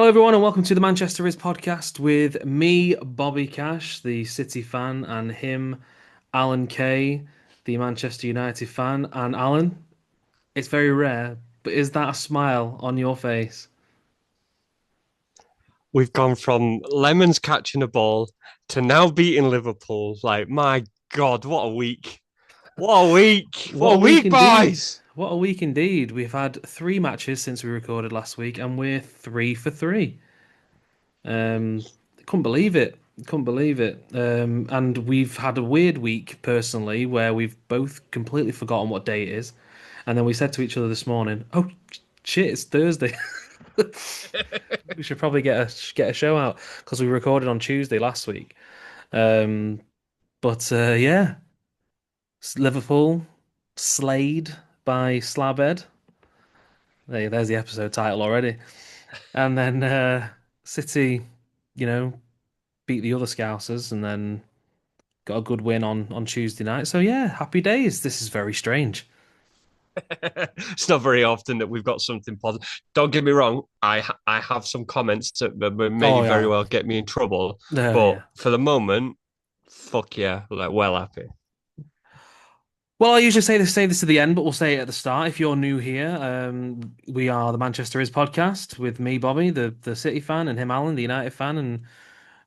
Hello, everyone, and welcome to the Manchester Is podcast with me, Bobby Cash, the City fan, and him, Alan Kay, the Manchester United fan. And Alan, it's very rare, but is that a smile on your face? We've gone from Lemons catching a ball to now beating Liverpool. Like, my God, what a week. What a week. What What a a week week, indeed! boys. What a week indeed! We've had three matches since we recorded last week, and we're 3 for 3. Um, couldn't believe it. Couldn't believe it. And we've had a weird week personally where we've both completely forgotten what day it is. And then we said to each other this morning, "Oh shit, it's Thursday. We should probably get a show out because we recorded on Tuesday last week." Um, but yeah, Liverpool slayed by Slabhead. There's the episode title already. And then City, you know, beat the other Scousers, and then got a good win on Tuesday night. So yeah, happy days. This is very strange. It's not very often that we've got something positive. Don't get me wrong, I have some comments that may Oh very yeah, well get me in trouble, oh but yeah. for the moment, fuck yeah, like well happy. Well, I usually say this at the end, but we'll say it at the start. If you're new here, we are the Manchester Is podcast with me, Bobby, the City fan, and him, Alan, the United fan,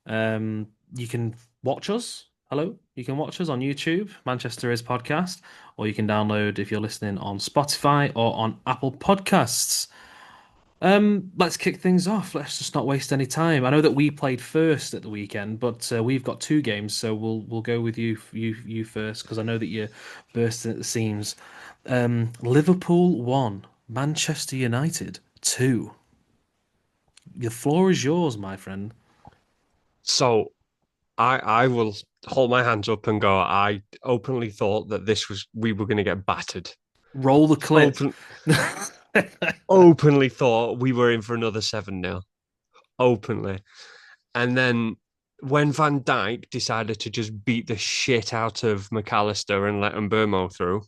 and you can watch us. Hello, you can watch us on YouTube, Manchester Is podcast, or you can download if you're listening on Spotify or on Apple Podcasts. Let's kick things off. Let's just not waste any time. I know that we played first at the weekend, but we've got two games, so we'll go with you first because I know that you're bursting at the seams. Liverpool 1, Manchester United 2. The floor is yours, my friend. So I will hold my hands up and go, I openly thought that this was we were going to get battered. Roll the clip. Open openly thought we were in for another 7-0. Openly. And then when Van Dijk decided to just beat the shit out of McAllister and let Mbermo through,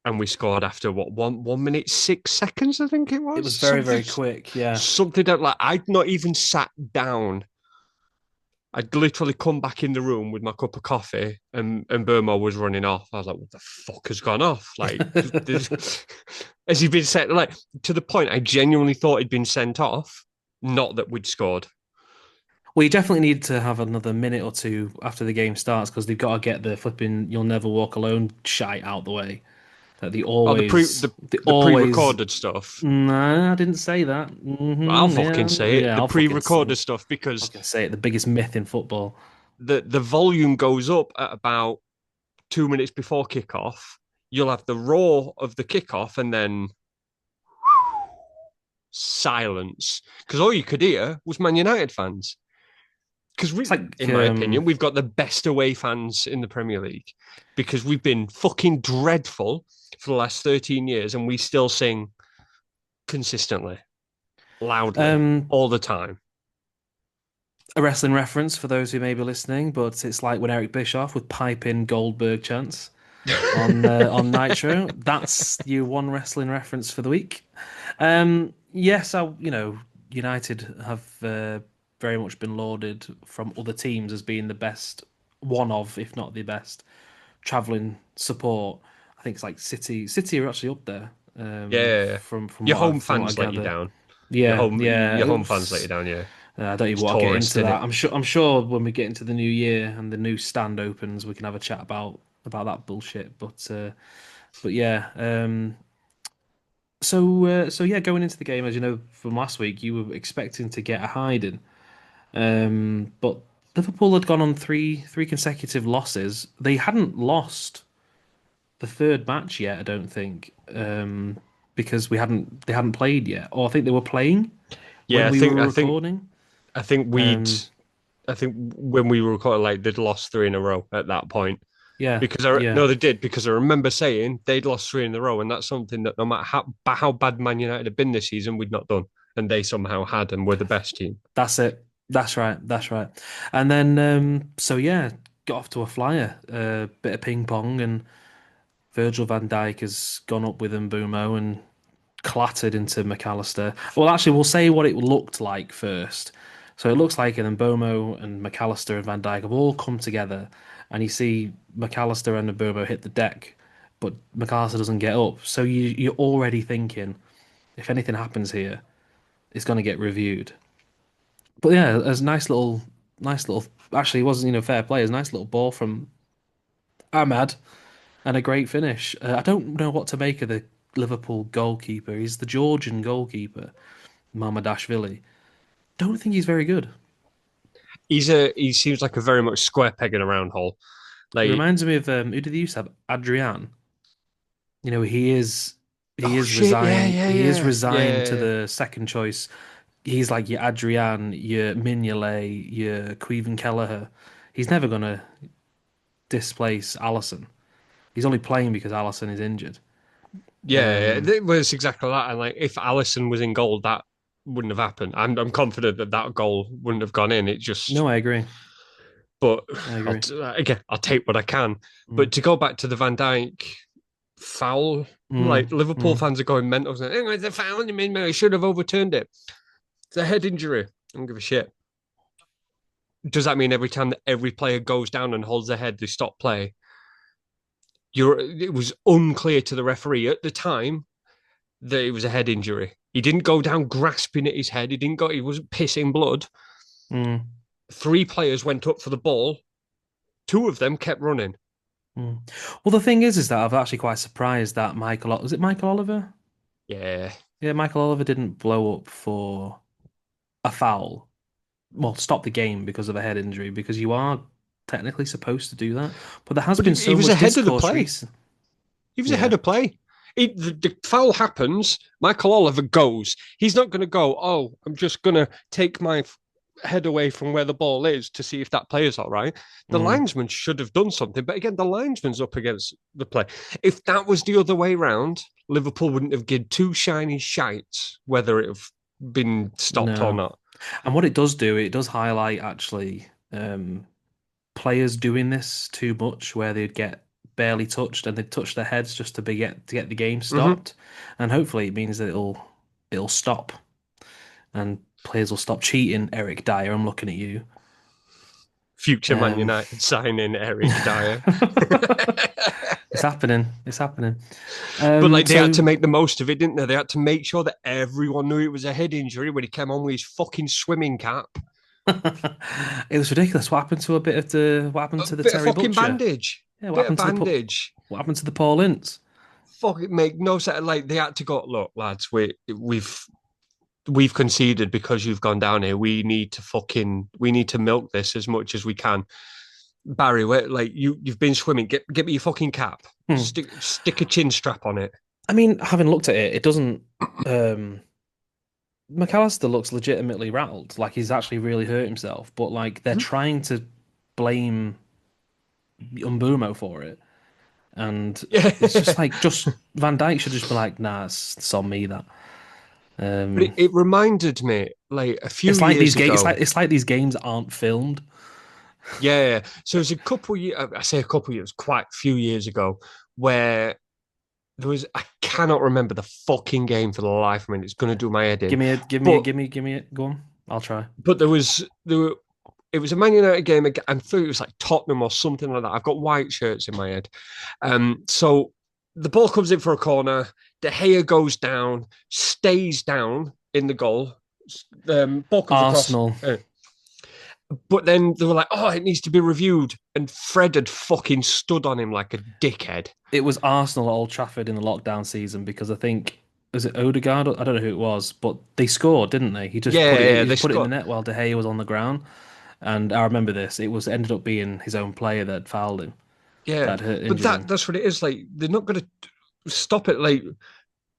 and we scored after what 1 minute 6 seconds, I think it It was was very, something, very quick. Yeah. something that like I'd not even sat down. I'd literally come back in the room with my cup of coffee, and Burmo was running off. I was like, "What the fuck has gone off? Like, has he been sent? Like to the point, I genuinely thought he'd been sent off, not that we'd scored." We definitely need to have another minute or two after the game starts because they've got to get the flipping "You'll Never Walk Alone" shite out the way. That Oh, the pre always, the they the always. pre-recorded stuff. Nah, I didn't say that. I'll Yeah, fucking say it. yeah, The I'll fucking say it. pre-recorded stuff I was because gonna say it. The biggest myth in football. the volume goes up at about 2 minutes before kickoff. You'll have the roar of the kickoff and then silence because all you could hear was Man United fans. Because It's we, like, in my opinion, we've got the best away fans in the Premier League because we've been fucking dreadful for the last 13 years and we still sing consistently, loudly, um, all the time. a wrestling reference for those who may be listening, but it's like when Eric Bischoff would pipe in Goldberg chants on Nitro. That's your one wrestling reference for the week. Yes, United have very much been lauded from other teams as being the best, one of, if not the best, traveling support. I think it's like City. City are actually up there. Yeah. From Your what home I fans let you gather. down. Yeah, yeah. Your home fans let you down, yeah. I don't even It's want to get tourist, into isn't that. it? I'm sure when we get into the new year and the new stand opens, we can have a chat about that bullshit. But yeah. So yeah, going into the game, as you know from last week, you were expecting to get a hiding. But Liverpool had gone on three consecutive losses. They hadn't lost the third match yet, I don't think, because they hadn't played yet, or I think they were playing Yeah, when we were recording. I think we'd Um, I think when we were recording, like they'd lost three in a row at that point. yeah, Because yeah. no, they did because I remember saying they'd lost three in a row, and that's something that no matter how bad Man United had been this season, we'd not done, and they somehow had and were the best team. That's it. That's right. That's right. And then, so yeah, got off to a flyer. A bit of ping pong, and Virgil van Dijk has gone up with Mbumo and clattered into McAllister. Well, actually, we'll say what it looked like first. So it looks like and then Bomo and McAllister and Van Dijk have all come together, and you see McAllister and Bomo hit the deck, but McAllister doesn't get up. So you're already thinking, if anything happens here, it's going to get reviewed. But yeah, there's a nice little. Actually, it wasn't fair play. It's a nice little ball from Ahmad and a great finish. I don't know what to make of the Liverpool goalkeeper. He's the Georgian goalkeeper, Mamadashvili. Don't think he's very good. He seems like a very much square peg in a round hole. He Like, reminds me of who did he used to have? Adrian. He oh is shit, yeah, resigned. yeah, He is yeah, resigned to yeah, the second choice. He's like your Adrian, your Mignolet, your Caoimhin Kelleher. He's never gonna displace Allison. He's only playing because Allison is injured. yeah. Um, It was exactly that. And like, if Allison was in goal, that wouldn't have happened. I'm confident that that goal wouldn't have gone in. It just, no, I agree. but I agree. again, I'll take what I can. Mm, But to go back to the Van Dijk foul, mm, like Liverpool mm. fans are going mental. Saying, it's a foul. I mean, he should have overturned it. It's a head injury. I don't give a shit. Does that mean every time that every player goes down and holds their head, they stop play? It was unclear to the referee at the time that it was a head injury. He didn't go down grasping at his head. He wasn't pissing blood. Mm, 3 players went up for the ball. 2 of them kept running. mm. Well, the thing is that I'm actually quite surprised that was it Michael Oliver? Yeah. Yeah, Michael Oliver didn't blow up for a foul. Well, stop the game because of a head injury, because you are technically supposed to do that. But there has But been he so was much ahead of the discourse play. recently. He was Yeah. ahead of play. The foul happens. Michael Oliver goes. He's not going to go, oh, I'm just going to take my head away from where the ball is to see if that player's all right. The Mm, linesman should have done something. But again, the linesman's up against the play. If that was the other way round, Liverpool wouldn't have given 2 shiny shites whether it have been stopped or no. not. And what it does do, it does highlight actually players doing this too much, where they'd get barely touched and they'd touch their heads just to get the game Mm-hmm. stopped. And hopefully it means that it'll stop and players will stop cheating. Eric Dyer, I'm looking at you. Future Man Um, United signing Eric Dyer. it's happening. It's happening. But like they had So to make the most of it, didn't they? They had to make sure that everyone knew it was a head injury when he came on with his fucking swimming cap. it was ridiculous. What happened A to the bit of Terry fucking Butcher? bandage. Yeah, Bit of bandage. what happened to the Paul Ince? Fuck it, make no sense. Like they had to go. Look, lads, we've conceded because you've gone down here. We need to milk this as much as we can. Barry, like you've been swimming. Get me your fucking cap. Hmm. Stick a chin strap on it. I mean, having looked at it, it doesn't. McAllister looks legitimately rattled, like he's actually really hurt himself. But like they're trying to blame Umbumo for it, and Yeah. it's just like just Van Dijk should just be like, nah, it's on me that. But Um, it reminded me like a few it's like years ago. it's like these games aren't filmed. Yeah. So it was a couple of years, I say a couple of years, quite a few years ago, where I cannot remember the fucking game for the life of me. It's going to do my head in. But, Give me it. Go on, I'll try. but it was a Man United game. I'm sure it was like Tottenham or something like that. I've got white shirts in my head. So the ball comes in for a corner. De Gea goes down, stays down in the goal. Ball comes Arsenal. across. But then they were like, oh, it needs to be reviewed. And Fred had fucking stood on him like a dickhead. It was Arsenal at Old Trafford in the lockdown season because I think was it Odegaard? I don't know who it was, but they scored, didn't they? He just They put it in the scored. net while De Gea was on the ground. And I remember this. It was ended up being his own player that fouled him, Yeah. that hurt But injured him. that's what it is. Like, they're not going to stop it. Like,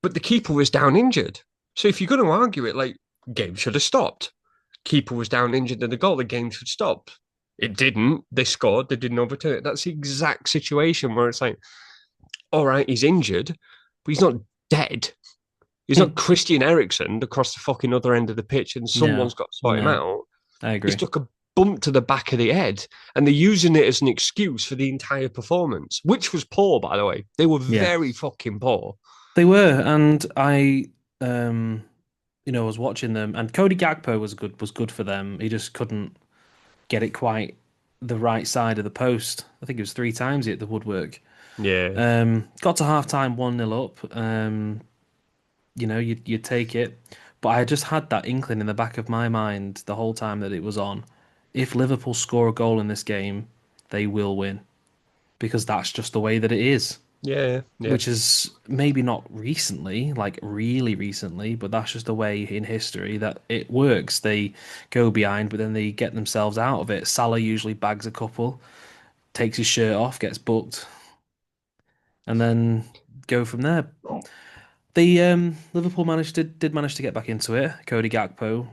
but the keeper was down injured. So if you're going to argue it, like, game should have stopped. Keeper was down injured in the goal. The game should stop. It didn't. They scored. They didn't overturn it. That's the exact situation where it's like, all right, he's injured, but he's not dead. He's not Christian Eriksen across the fucking other end of the pitch, and someone's got to sort him out. I agree. He's took a bump to the back of the head, and they're using it as an excuse for the entire performance, which was poor, by the way. They were very fucking poor. They were, and um, I was watching them, and Cody Gakpo was good for them. He just couldn't get it quite the right side of the post. I think it was three times he hit the woodwork. Yeah, Got to half time 1-0 up. You'd take it. But I just had that inkling in the back of my mind the whole time that it was on. If Liverpool score a goal in this game, they will win because that's just the way that it is. yeah, yeah. Which is maybe not recently, like really recently, but that's just the way in history that it works. They go behind, but then they get themselves out of it. Salah usually bags a couple, takes his shirt off, gets booked, and then go from there. The Liverpool did manage to get back into it. Cody Gakpo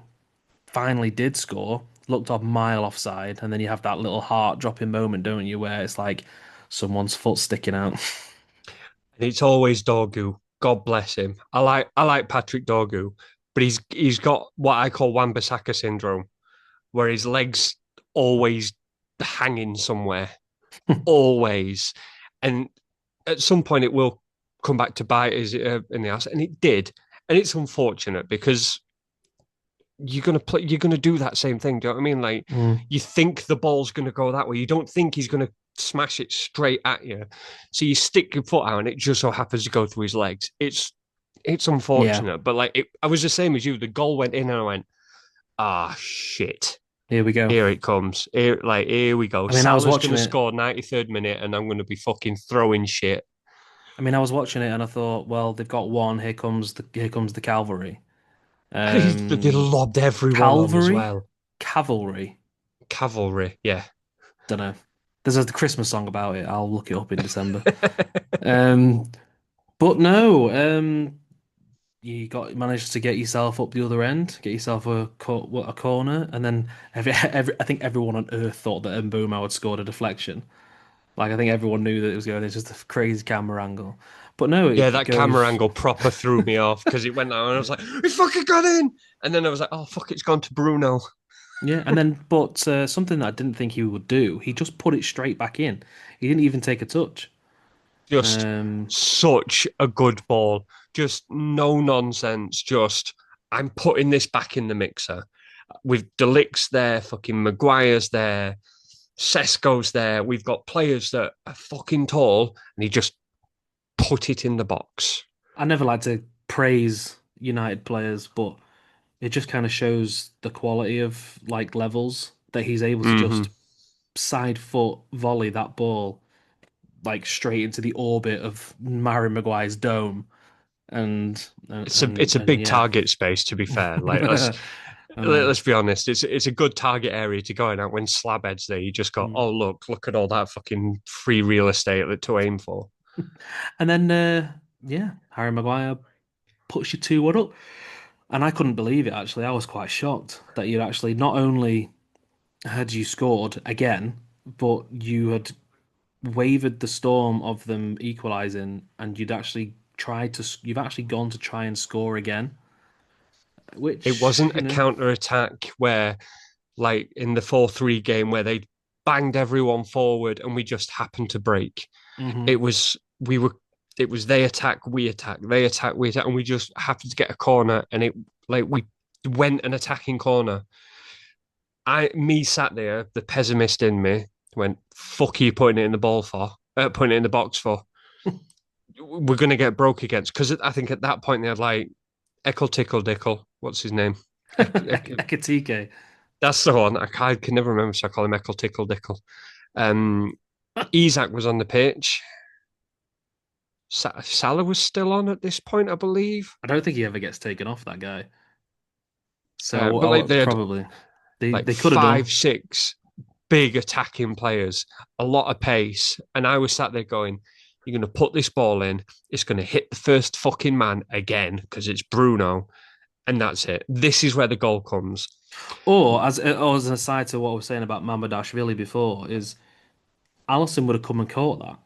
finally did score, looked a mile offside, and then you have that little heart dropping moment, don't you, where it's like someone's foot sticking out. And it's always Dorgu. God bless him. I like Patrick Dorgu, but he's got what I call Wan-Bissaka syndrome, where his legs always hanging somewhere, always. And at some point, it will come back to bite us in the ass, and it did. And it's unfortunate because you're gonna do that same thing. Do you know what I mean? Like Mm. you think the ball's gonna go that way. You don't think he's gonna smash it straight at you. So you stick your foot out and it just so happens to go through his legs. It's Yeah, unfortunate, but I was the same as you. The goal went in and I went, ah shit. here we go. Here it comes. Here we go. I mean, I was Salah's watching gonna it. score 93rd minute and I'm gonna be fucking throwing shit. I mean, I was watching it and I thought, well, they've got one. Here comes the cavalry. They Um, lobbed everyone on as Calvary, well. cavalry. Cavalry, yeah. Don't know. There's a Christmas song about it. I'll look it up in December. Um, but no. You got managed to get yourself up the other end, get yourself a corner, and then I think everyone on earth thought that Mbeumo had scored a deflection. Like I think everyone knew that it was going. It's just a crazy camera angle. But no, Yeah, it that camera goes. angle proper threw me off because it went down and I was like, "It's fucking got in!" And then I was like, "Oh fuck, it's gone to Bruno." Yeah, but something that I didn't think he would do, he just put it straight back in. He didn't even take a touch. Just Um, such a good ball. Just no nonsense. Just I'm putting this back in the mixer. With Delict's there, fucking Maguire's there, Sesko's there. We've got players that are fucking tall, and he just put it in the box. I never like to praise United players, but it just kind of shows the quality of like levels that he's able to Hmm just side foot volley that ball like straight into the orbit of Harry Maguire's dome. And and It's a and, it's a and big yeah. target space. To be fair, like I know. let's be honest. It's a good target area to go in at when Slabhead's there. You just go, Mm. oh look at all that fucking free real estate to aim for. And then yeah, Harry Maguire puts you 2-1 up. And I couldn't believe it actually. I was quite shocked that you'd actually not only had you scored again, but you had wavered the storm of them equalising and you've actually gone to try and score again, It which, wasn't a counter attack where like in the 4-3 game where they banged everyone forward and we just happened to break. mhm. It was we were it was they attack, we attack, they attack, we attack, and we just happened to get a corner and it like we went an attacking corner. Me sat there, the pessimist in me went, fuck are you putting it in the ball for? Putting it in the box for. We're gonna get broke against because I think at that point they had like Eckle Tickle Dickle. What's his name? Ekatike. That's the one. I can never remember, so I call him Eckle Tickle Dickle. Um, Isak was on the pitch. Salah was still on at this point, I believe. I don't think he ever gets taken off, that guy. So But like they had probably they like they could have done. five, six big attacking players, a lot of pace, and I was sat there going, "You're going to put this ball in. It's going to hit the first fucking man again because it's Bruno, and that's it. This is where the goal comes." Or as an aside to what I was saying about Mamadashvili before, is Allison would have come and caught that.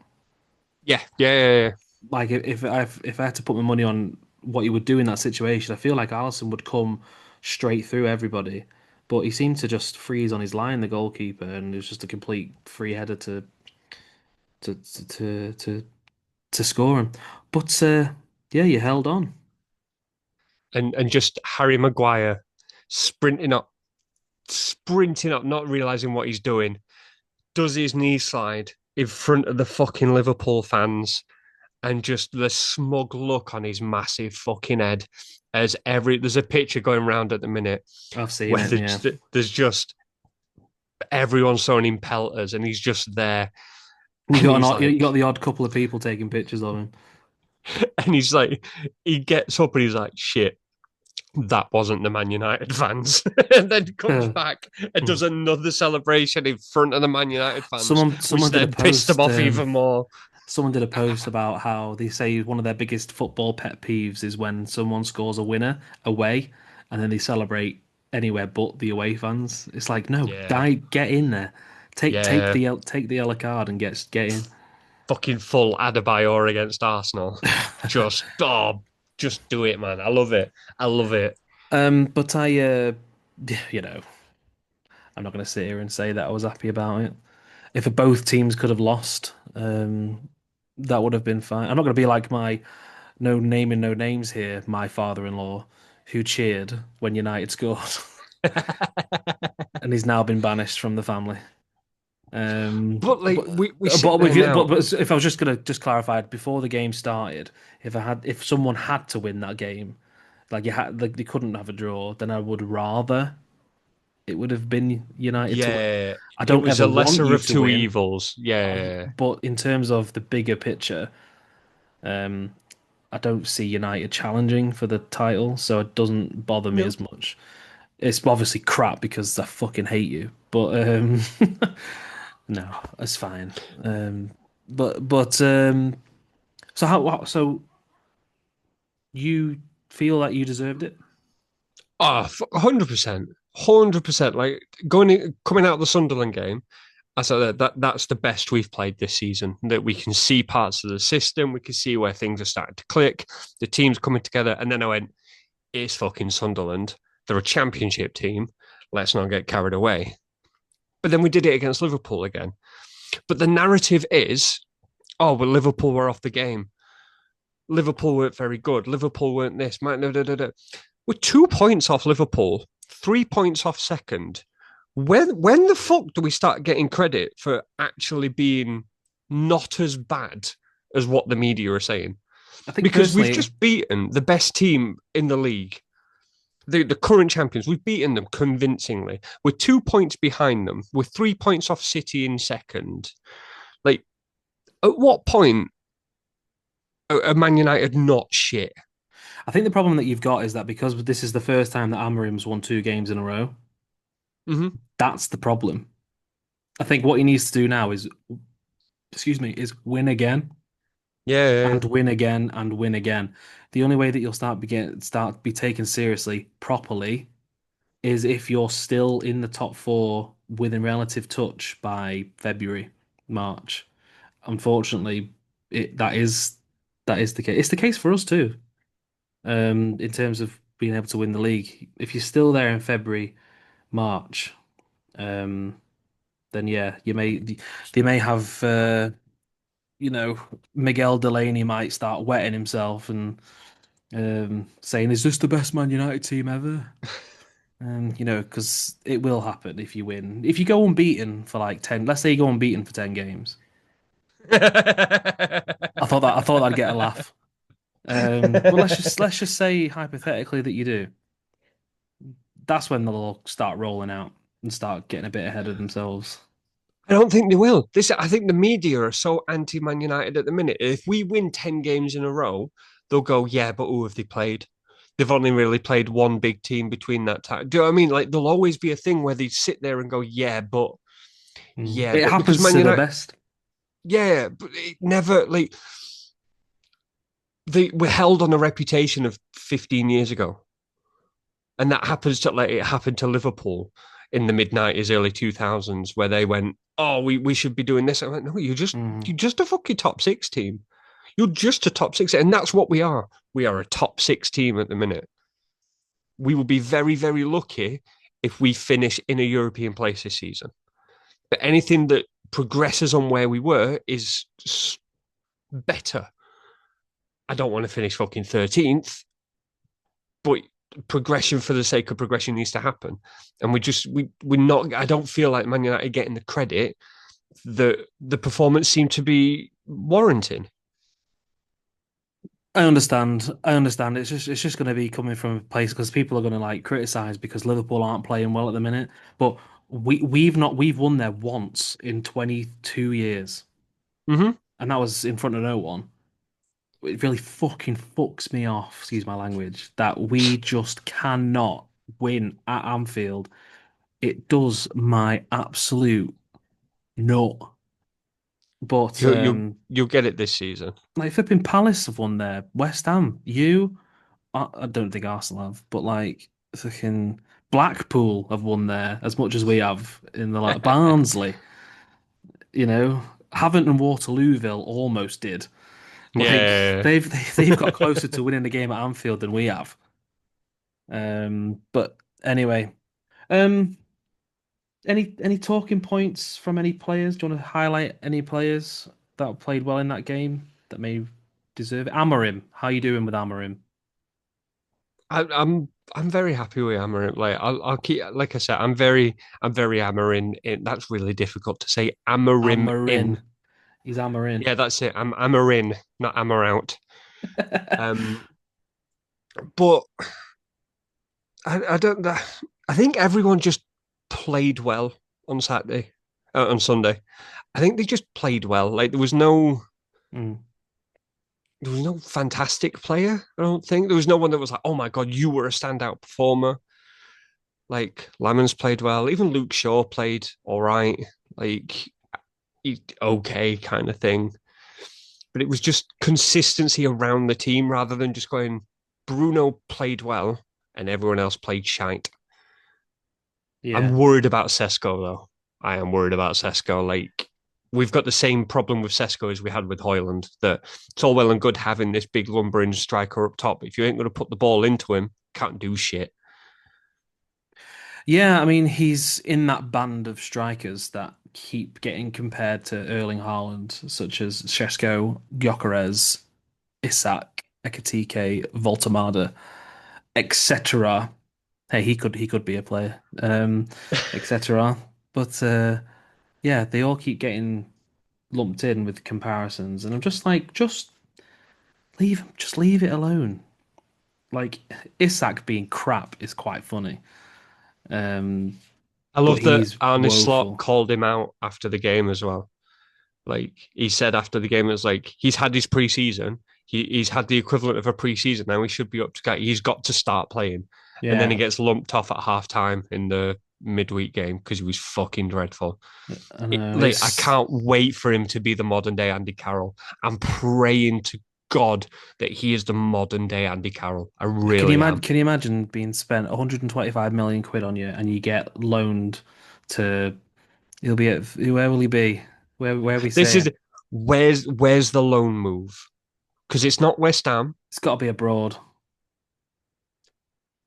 Yeah, yeah, yeah, yeah. Like if I had to put my money on what he would do in that situation, I feel like Allison would come straight through everybody. But he seemed to just freeze on his line, the goalkeeper, and it was just a complete free header to to to to, to score him. But yeah, you held on. and just Harry Maguire sprinting up, not realizing what he's doing, does his knee slide in front of the fucking Liverpool fans, and just the smug look on his massive fucking head as there's a picture going around at the minute I've seen where it. Yeah, there's just everyone's throwing him pelters and he's just there you and got he's you got like the odd couple of people taking pictures of him. and he's like he gets up and he's like, shit, that wasn't the Man United fans. And then comes back and does another celebration in front of the Man United fans, which Someone did a then pissed him post. off even more. Someone did a post about how they say one of their biggest football pet peeves is when someone scores a winner away and then they celebrate anywhere but the away fans. It's like, no, Yeah, get in there. yeah. Take the yellow card and get in. Fucking full Adebayor against Arsenal. Just do it, man. I love it. I love it. But you know, I'm not going to sit here and say that I was happy about it. If both teams could have lost, that would have been fine. I'm not going to be like my no naming no names here, my father-in-law, who cheered when United scored, and he's now been banished from the family. But like But we sit there now. but if I was just gonna just clarify before the game started, if someone had to win that game, like they couldn't have a draw, then I would rather it would have been United to win. Yeah, I it don't was ever a want lesser you of to two win, evils. Yeah, but in terms of the bigger picture, um, I don't see United challenging for the title, so it doesn't bother me no, as much. It's obviously crap because I fucking hate you, but no, it's fine. But so so you feel like you deserved it? 100%, 100%. Like coming out of the Sunderland game, I said that's the best we've played this season. That we can see parts of the system, we can see where things are starting to click, the team's coming together. And then I went, it's fucking Sunderland. They're a championship team. Let's not get carried away. But then we did it against Liverpool again. But the narrative is, oh, well, Liverpool were off the game. Liverpool weren't very good. Liverpool weren't this. We're 2 points off Liverpool, 3 points off second. When the fuck do we start getting credit for actually being not as bad as what the media are saying? I think Because we've personally, just beaten the best team in the league, the current champions. We've beaten them convincingly. We're 2 points behind them. We're 3 points off City in second. Like, at what point are Man United not shit? I think the problem that you've got is that because this is the first time that Amarim's won 2 games in a row, Mm-hmm. that's the problem. I think what he needs to do now is, excuse me, is win again Yeah, and win again and win again. The only way that you'll start be taken seriously properly is if you're still in the top four within relative touch by February, March. Unfortunately, that is the case. It's the case for us too. In terms of being able to win the league. If you're still there in February, March, um, then yeah, they may have Miguel Delaney might start wetting himself and saying, "Is this the best Man United team ever?" Because it will happen if you win. If you go unbeaten for like 10, let's say you go unbeaten for 10 games. yeah. I thought I'd get a laugh. But let's just say hypothetically that you do. That's when they'll all start rolling out and start getting a bit ahead of themselves. I don't think they will. I think the media are so anti-Man United at the minute. If we win 10 games in a row, they'll go, yeah, but who have they played? They've only really played one big team between that time. Do you know what I mean? Like, there'll always be a thing where they sit there and go, It because happens Man to the United, best. yeah, but it never, like, they were held on a reputation of 15 years ago. And that happens to, like, it happened to Liverpool in the mid 90s, early 2000s, where they went, oh, we should be doing this. I went, no, Mm. you're just a fucking top six team. You're just a top six. And that's what we are. We are a top six team at the minute. We will be very, very lucky if we finish in a European place this season. But anything that progresses on where we were is better. I don't want to finish fucking 13th, but progression for the sake of progression needs to happen, and we're not. I don't feel like Man United getting the credit that the performance seemed to be warranting. I understand. I understand. It's just going to be coming from a place because people are going to like criticize because Liverpool aren't playing well at the minute. But we've won there once in 22 years, Mm-hmm. and that was in front of no one. It really fucking fucks me off, excuse my language, that we just cannot win at Anfield. It does my absolute nut. But You'll get it this season. like flipping Palace have won there, West Ham, I don't think Arsenal have, but like fucking Blackpool have won there as much as we have in the like Barnsley, you know. Havant and Waterlooville almost did. Like Yeah. they've got closer to winning the game at Anfield than we have. But anyway, um, any talking points from any players? Do you want to highlight any players that played well in that game that may deserve it? Amorim, how you doing with Amorim? I'm very happy with Amarin. Like I'll keep like I said, I'm very Amarin in. That's really difficult to say. Amarim in. Amorim, he's Amorim. Yeah, that's it. I'm Amarin, not Amar out. Um, but I don't. I think everyone just played well on Saturday, on Sunday. I think they just played well. Like Mm. there was no fantastic player. I don't think there was no one that was like, oh my god, you were a standout performer. Like Lamens played well. Even Luke Shaw played all right. Like okay kind of thing. But it was just consistency around the team rather than just going, Bruno played well and everyone else played shite. Yeah. I'm worried about Sesko though. I am worried about Sesko. Like we've got the same problem with Sesko as we had with Hoyland. That it's all well and good having this big lumbering striker up top. If you ain't going to put the ball into him, can't do shit. Yeah, I mean, he's in that band of strikers that keep getting compared to Erling Haaland, such as Šeško, Gyökeres, Isak, Ekitike, Voltemada, etc. Hey, he could be a player, etc. But yeah, they all keep getting lumped in with comparisons, and I'm just like, just leave it alone. Like Isak being crap is quite funny, um, I but love that he's Arne Slot woeful. called him out after the game as well. Like he said after the game, it was like he's had his preseason. He's had the equivalent of a preseason. Now he should be up to get. He's got to start playing, and then he Yeah, gets lumped off at halftime in the midweek game because he was fucking dreadful. I know. Like I can't wait for him to be the modern day Andy Carroll. I'm praying to God that he is the modern day Andy Carroll. I Can you really imagine? am. Can you imagine being spent 125 million quid on you, and you get loaned to? He'll be at where will he be? Where are we This is saying? where's the loan move? Because it's not West Ham, It's got to be abroad.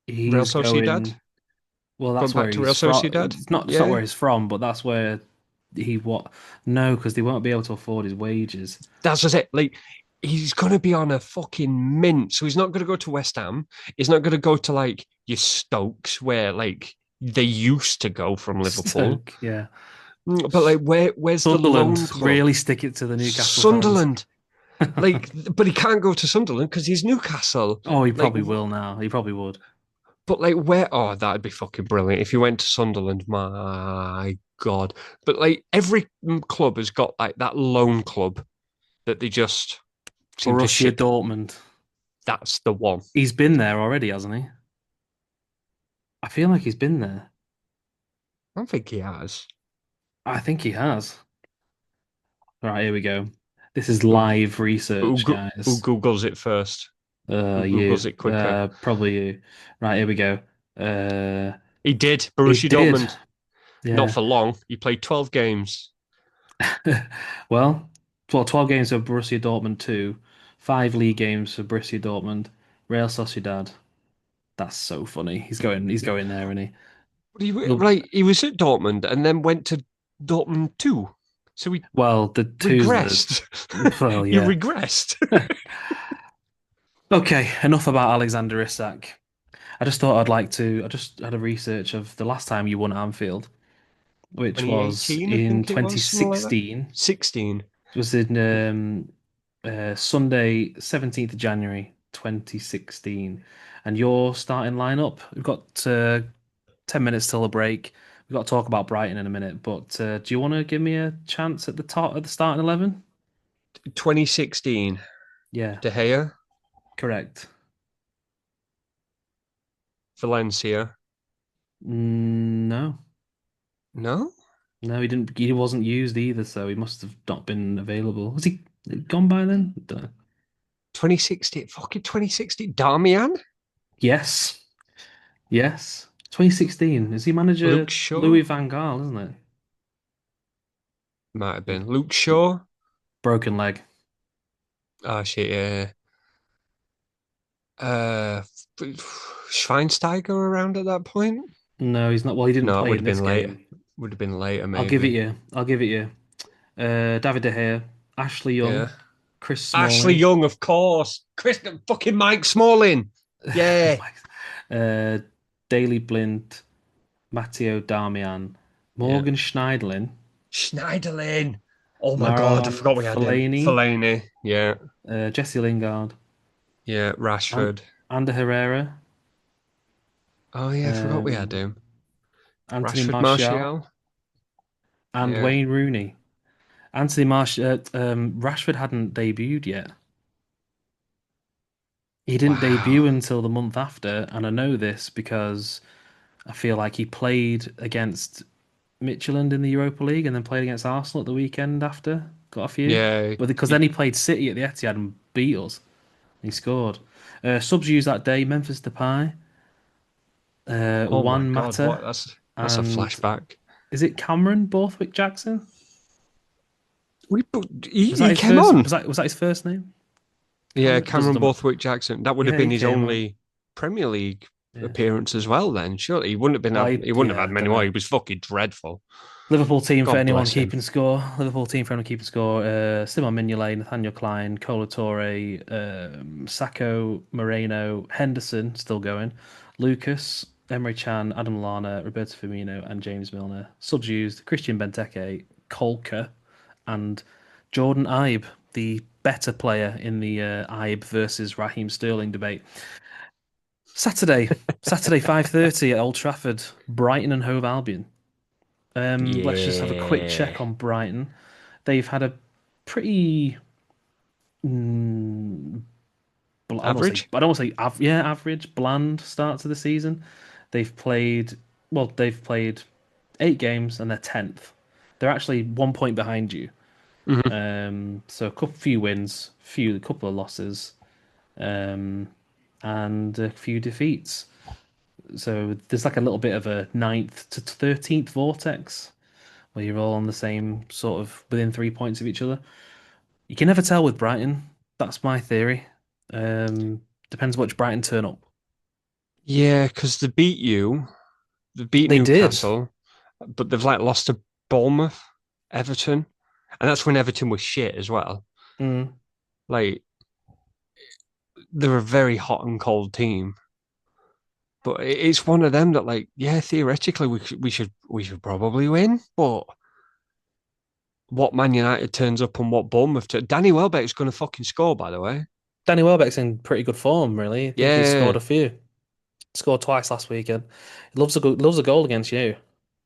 Real He's Sociedad. going. Well, Going that's where back to he's Real from. Sociedad. It's not Yeah, where he's from, but that's where he what? No, because they won't be able to afford his wages. that's just it. Like he's gonna be on a fucking mint, so he's not gonna go to West Ham. He's not gonna go to like your Stokes, where like they used to go from Liverpool. Stoke, yeah. But like, where's the loan Sunderland, club? really stick it to the Newcastle fans. Sunderland. Like, but he can't go to Sunderland because he's Newcastle. Oh, he Like, probably will now. He probably would. but like, where? Oh, that'd be fucking brilliant if you went to Sunderland. My God! But like, every club has got like that loan club that they just seem to Borussia ship. Dortmund. That's the one. He's been there already, hasn't he? I feel like he's been there. I don't think he has. I think he has. All right, here we go. This is Who, live research, who guys. Googles it first? Who You. Googles it quicker? Probably you. Right, here we go. Uh, He did. he Borussia did. Dortmund. Not Yeah. for long. He played 12 games. Well, 12 games for Borussia Dortmund 2, 5 league games for Borussia Dortmund, Real Sociedad. That's so funny. He's going there, and he will. He was at Dortmund and then went to Dortmund 2. So he Well, the two's the regressed. well, He yeah. regressed. Okay, enough about Alexander Isak. I just thought I'd like to. I just had a research of the last time you won at Anfield, which was 2018, I in think it was, something like that. 2016. 16. It was in Sunday, 17th of January, 2016. And your starting lineup, we've got 10 minutes till the break. We've got to talk about Brighton in a minute, but do you want to give me a chance at the top at the starting 11? 2016, Yeah, De Gea, correct. Valencia. No, No? no, he didn't. He wasn't used either, so he must have not been available. Was he gone by then? Dunno. 2016, fucking 2016. Darmian? Yes, yes. 2016. Is he manager Luke Shaw? Louis van Gaal, isn't Might have it? been. Luke Shaw? Broken leg. Oh, shit, yeah. Uh, Schweinsteiger around at that point? No, he's not. Well, he didn't No, it play would in have this been later. game. Would have been later, I'll give it maybe. you. I'll give it you. David De Gea, Ashley Yeah. Young, Chris Ashley Smalling. Young, of course. Chris fucking Mike Smalling. Yeah. uh, Daley Blind, Matteo Darmian, Yeah. Morgan Schneiderlin, Schneiderlin. Oh my God, I Marouane forgot we had him. Fellaini, Fellaini. Yeah. Jesse Lingard, Yeah. Rashford. Ander Herrera, Oh, yeah, I forgot we had um, him. Anthony Rashford Martial, Martial. and Yeah. Wayne Rooney. Anthony Martial, Rashford hadn't debuted yet. He didn't Wow. debut until the month after, and I know this because I feel like he played against Midtjylland in the Europa League and then played against Arsenal at the weekend after. Got a few. Yeah. But because then he played City at the Etihad and beat us. He scored. Subs used that day, Memphis Depay, Oh my Juan God, what? Mata, That's a and flashback. is it Cameron Borthwick Jackson? He, Was that he his came first? on. Was that his first name? Yeah, Cameron? Cameron Borthwick Jackson. That would have Yeah, been he his came on. only Premier League Yeah. appearance as well. Then surely he wouldn't have Yeah, had I many don't more. know. He was fucking dreadful. Liverpool team for God anyone bless him. keeping score. Liverpool team for anyone keeping score. Simon Mignolet, Nathaniel Klein, Cola Torre, Sacco, Moreno, Henderson still going. Lucas, Emre Can, Adam Lallana, Roberto Firmino, and James Milner. Subs used Christian Benteke, Kolka, and Jordan Ibe, the better player in the Ibe versus Raheem Sterling debate. Saturday 5:30 at Old Trafford, Brighton and Hove Albion. Let's just have a quick Yeah. check on Brighton. They've had a pretty, mm, Average? I don't want to say, yeah, average, bland start to the season. They've played, they've played 8 games and they're 10th. They're actually 1 point behind you. Hmm. So a couple, few wins, a couple of losses, um, and a few defeats. So there's like a little bit of a ninth to 13th vortex where you're all on the same sort of within 3 points of each other. You can never tell with Brighton. That's my theory. Depends which Brighton turn up. Yeah, because they beat you. They beat They did. Newcastle, but they've like lost to Bournemouth, Everton, and that's when Everton was shit as well. Mm. Like they're a very hot and cold team. But it's one of them that, like, yeah, theoretically we should probably win. But what Man United turns up and what Bournemouth Danny Welbeck's going to fucking score, by the way. Danny Welbeck's in pretty good form, really. I think he's scored Yeah, a few. Scored twice last weekend. He loves a goal against you.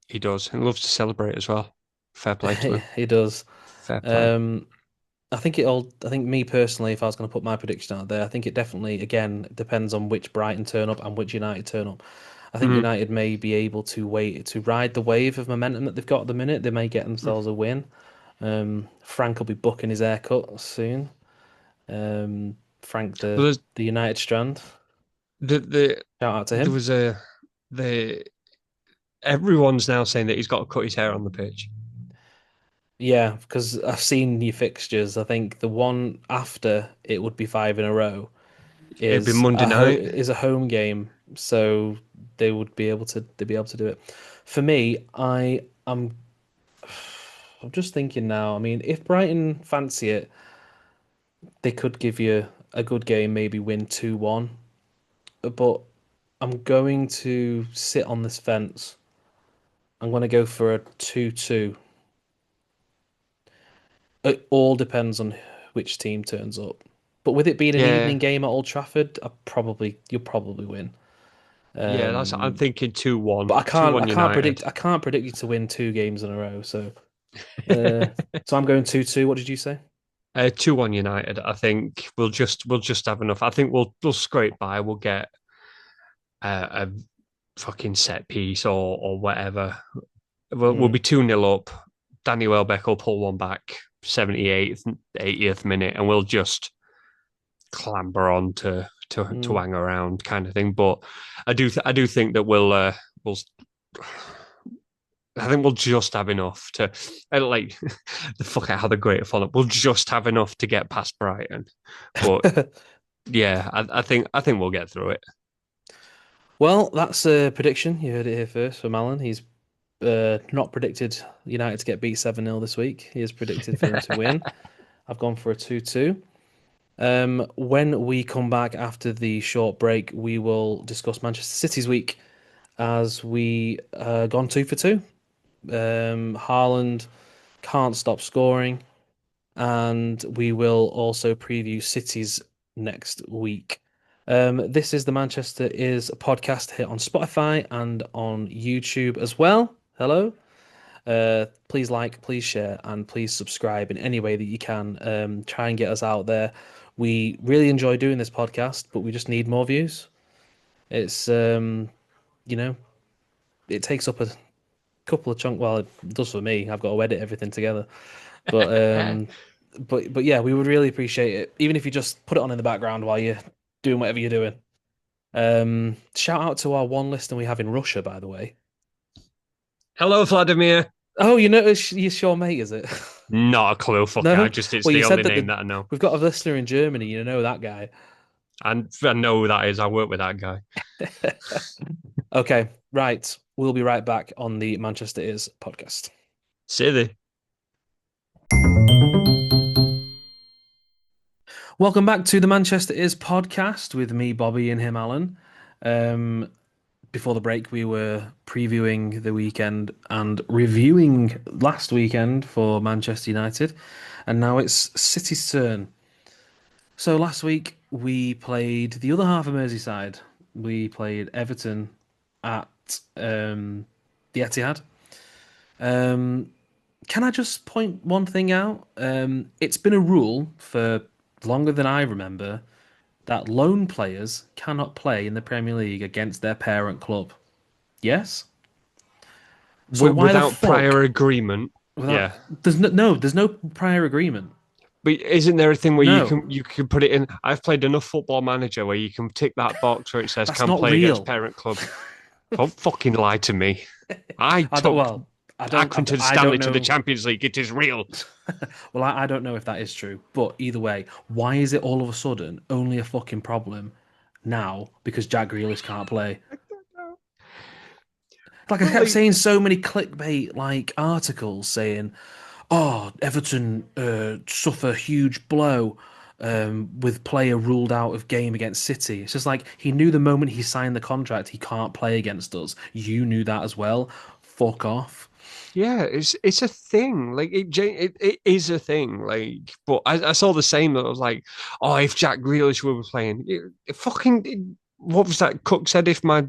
he does. And loves to celebrate as well. Fair play to him. He does. Fair play. Um, I think me personally, if I was going to put my prediction out there, I think it definitely, again, depends on which Brighton turn up and which United turn up. I think Mhm. United may be able to wait to ride the wave of momentum that they've got at the minute. They may get themselves a win. Frank will be booking his haircut soon. Frank, Well, the United strand. the Shout out to there him. was the everyone's now saying that he's got to cut his hair on the pitch. Yeah, because I've seen your fixtures. I think the one after it would be 5 in a row It'd be Monday night. is a home game, so they'd be able to do it. For me, I'm just thinking now. I mean, if Brighton fancy it, they could give you a good game, maybe win 2-1. But I'm going to sit on this fence. I'm going to go for a 2-2. It all depends on which team turns up. But with it being an evening Yeah, game at Old Trafford, you'll probably win. yeah. I'm Um, thinking 2-1, but two one I can't United. predict you to win two games in a row. Uh, so I'm going 2-2. What did you say? 2-1 United. I think we'll just have enough. I think we'll scrape by. We'll get a fucking set piece or whatever. We'll Mm, be 2-0 up. Danny Welbeck will pull one back 78th, 80th minute, and we'll just clamber on to mm. hang around kind of thing. But I do think that we'll I think we'll just have enough to like the fuck out how the great follow. We'll just have enough to get past Brighton. But yeah, I think we'll get through it. Well, that's a prediction. You heard it here first from Alan. He's not predicted United to get beat 7-0 this week. He has predicted for them to win. I've gone for a 2-2. When we come back after the short break, we will discuss Manchester City's week as we gone 2 for 2. Haaland can't stop scoring, and we will also preview City's next week. This is the Manchester is podcast here on Spotify and on YouTube as well. Hello. Please like, please share, and please subscribe in any way that you can. Try and get us out there. We really enjoy doing this podcast, but we just need more views. It's you know, it takes up a couple of chunk. Well, it does for me. I've got to edit everything together. But but yeah, we would really appreciate it, even if you just put it on in the background while you're doing whatever you're doing. Shout out to our one listener we have in Russia, by the way. Hello, Vladimir. Oh, you know, it's your mate, is it? Not a clue. Fuck it. No. It's Well, you the said only that name that I know. we've got a listener in Germany. You know that guy. And I know who that is. I work with that guy. Okay, right. We'll be right back on the Manchester Is podcast. Silly. Welcome back to the Manchester Is podcast with me, Bobby, and him, Alan. Um, Before the break, we were previewing the weekend and reviewing last weekend for Manchester United, and now it's City's turn. So last week we played the other half of Merseyside. We played Everton at the Etihad. Um, can I just point one thing out? It's been a rule for longer than I remember that loan players cannot play in the Premier League against their parent club. Yes? So why the Without prior fuck? agreement. Without Yeah. there's no prior agreement. But isn't there a thing where No, you can put it in? I've played enough Football Manager where you can tick that box where it says that's can not play against real. parent club. Don't fucking lie to me. I I don't. took Well, Accrington I don't Stanley to the know. Champions League. It is real. Well, I don't know if that is true. But either way, why is it all of a sudden only a fucking problem now because Jack Grealish can't play? Like I But kept like, saying so many clickbait like articles saying, "Oh, Everton suffer huge blow with player ruled out of game against City." It's just like he knew the moment he signed the contract he can't play against us. You knew that as well. Fuck off. yeah, it's a thing. Like it is a thing. Like, but I saw the same. That was like, oh, if Jack Grealish were playing, what was that? Cook said, if my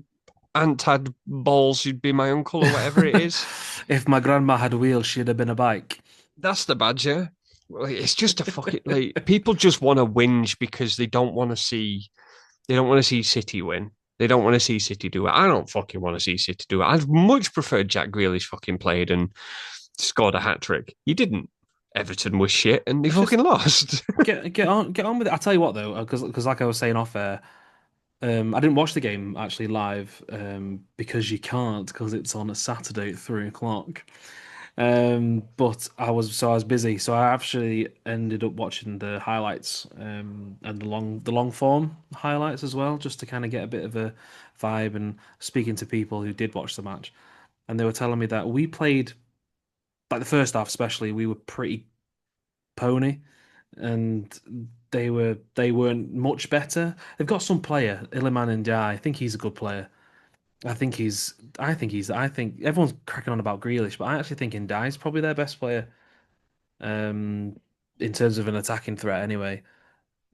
aunt had balls, she'd be my uncle or whatever it is. If my grandma had wheels, she'd have been a bike. That's the badger. Like, it's just a fucking like people just want to whinge because they don't want to see City win. They don't want to see City do it. I don't fucking want to see City do it. I'd much prefer Jack Grealish fucking played and scored a hat trick. He didn't. Everton was shit and they It's just fucking lost. get on with it. I tell you what though, because like I was saying off air, I didn't watch the game actually live because you can't because it's on a Saturday at 3 o'clock. But I was busy, so I actually ended up watching the highlights and the long form highlights as well, just to kind of get a bit of a vibe and speaking to people who did watch the match, and they were telling me that we played like the first half, especially, we were pretty pony, and they weren't much better. They've got some player, Iliman Ndiaye. I think he's a good player. I think he's. I think everyone's cracking on about Grealish, but I actually think Ndai's probably their best player. Um, in terms of an attacking threat, anyway.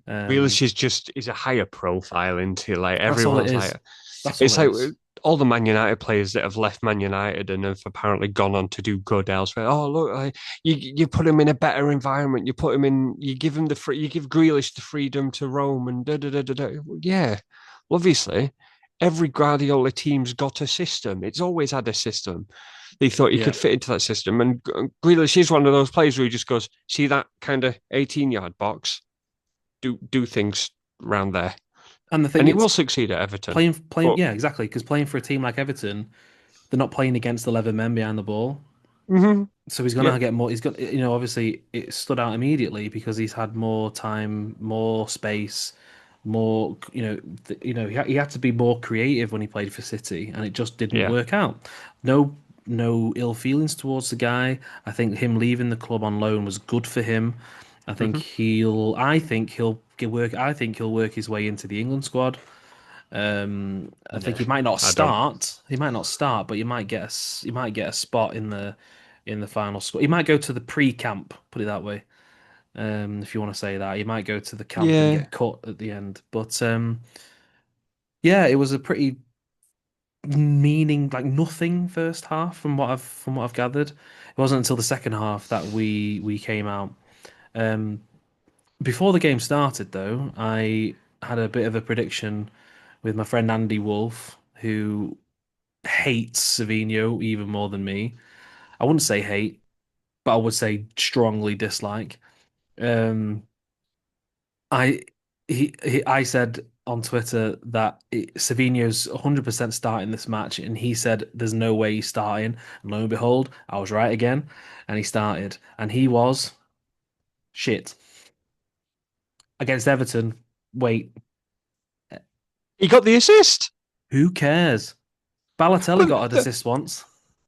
Um, Grealish is a higher profile into like that's all it everyone's is. like That's all it's it like is. all the Man United players that have left Man United and have apparently gone on to do good elsewhere. Oh look, like, you put him in a better environment. You put him in. You give him you give Grealish the freedom to roam and da da da da da. Yeah, obviously, every Guardiola team's got a system. It's always had a system. They thought he Yeah. could fit into that system, and Grealish is one of those players where he just goes, see that kind of 18-yard box, do things around there, And the thing and he is, will succeed at Everton. playing, But yeah, exactly. Because playing for a team like Everton, they're not playing against 11 men behind the ball. mhm, So he's yeah, gonna get more. He's got, obviously it stood out immediately because he's had more time, more space, more. He had to be more creative when he played for City, and it just didn't yeah, work out. No, no ill feelings towards the guy. I think him leaving the club on loan was good for him. mhm, I think he'll get work. I think he'll work his way into the England squad. I nah, think he might not I don't. start. He might not start, but you might get a spot in the final squad. He might go to the pre-camp, put it that way. If you want to say that, he might go to the camp and Yeah, get cut at the end. But yeah, it was a pretty meaning like nothing first half from what I've gathered. It wasn't until the second half that we came out. Um, Before the game started, though, I had a bit of a prediction with my friend Andy Wolf, who hates Savinho even more than me. I wouldn't say hate, but I would say strongly dislike. Um, I I said on Twitter that Savinho's 100% starting this match, and he said there's no way he's starting. And lo and behold, I was right again, and he started, and he was shit against Everton. Wait, he got the assist. who cares? Balotelli But got an assist once.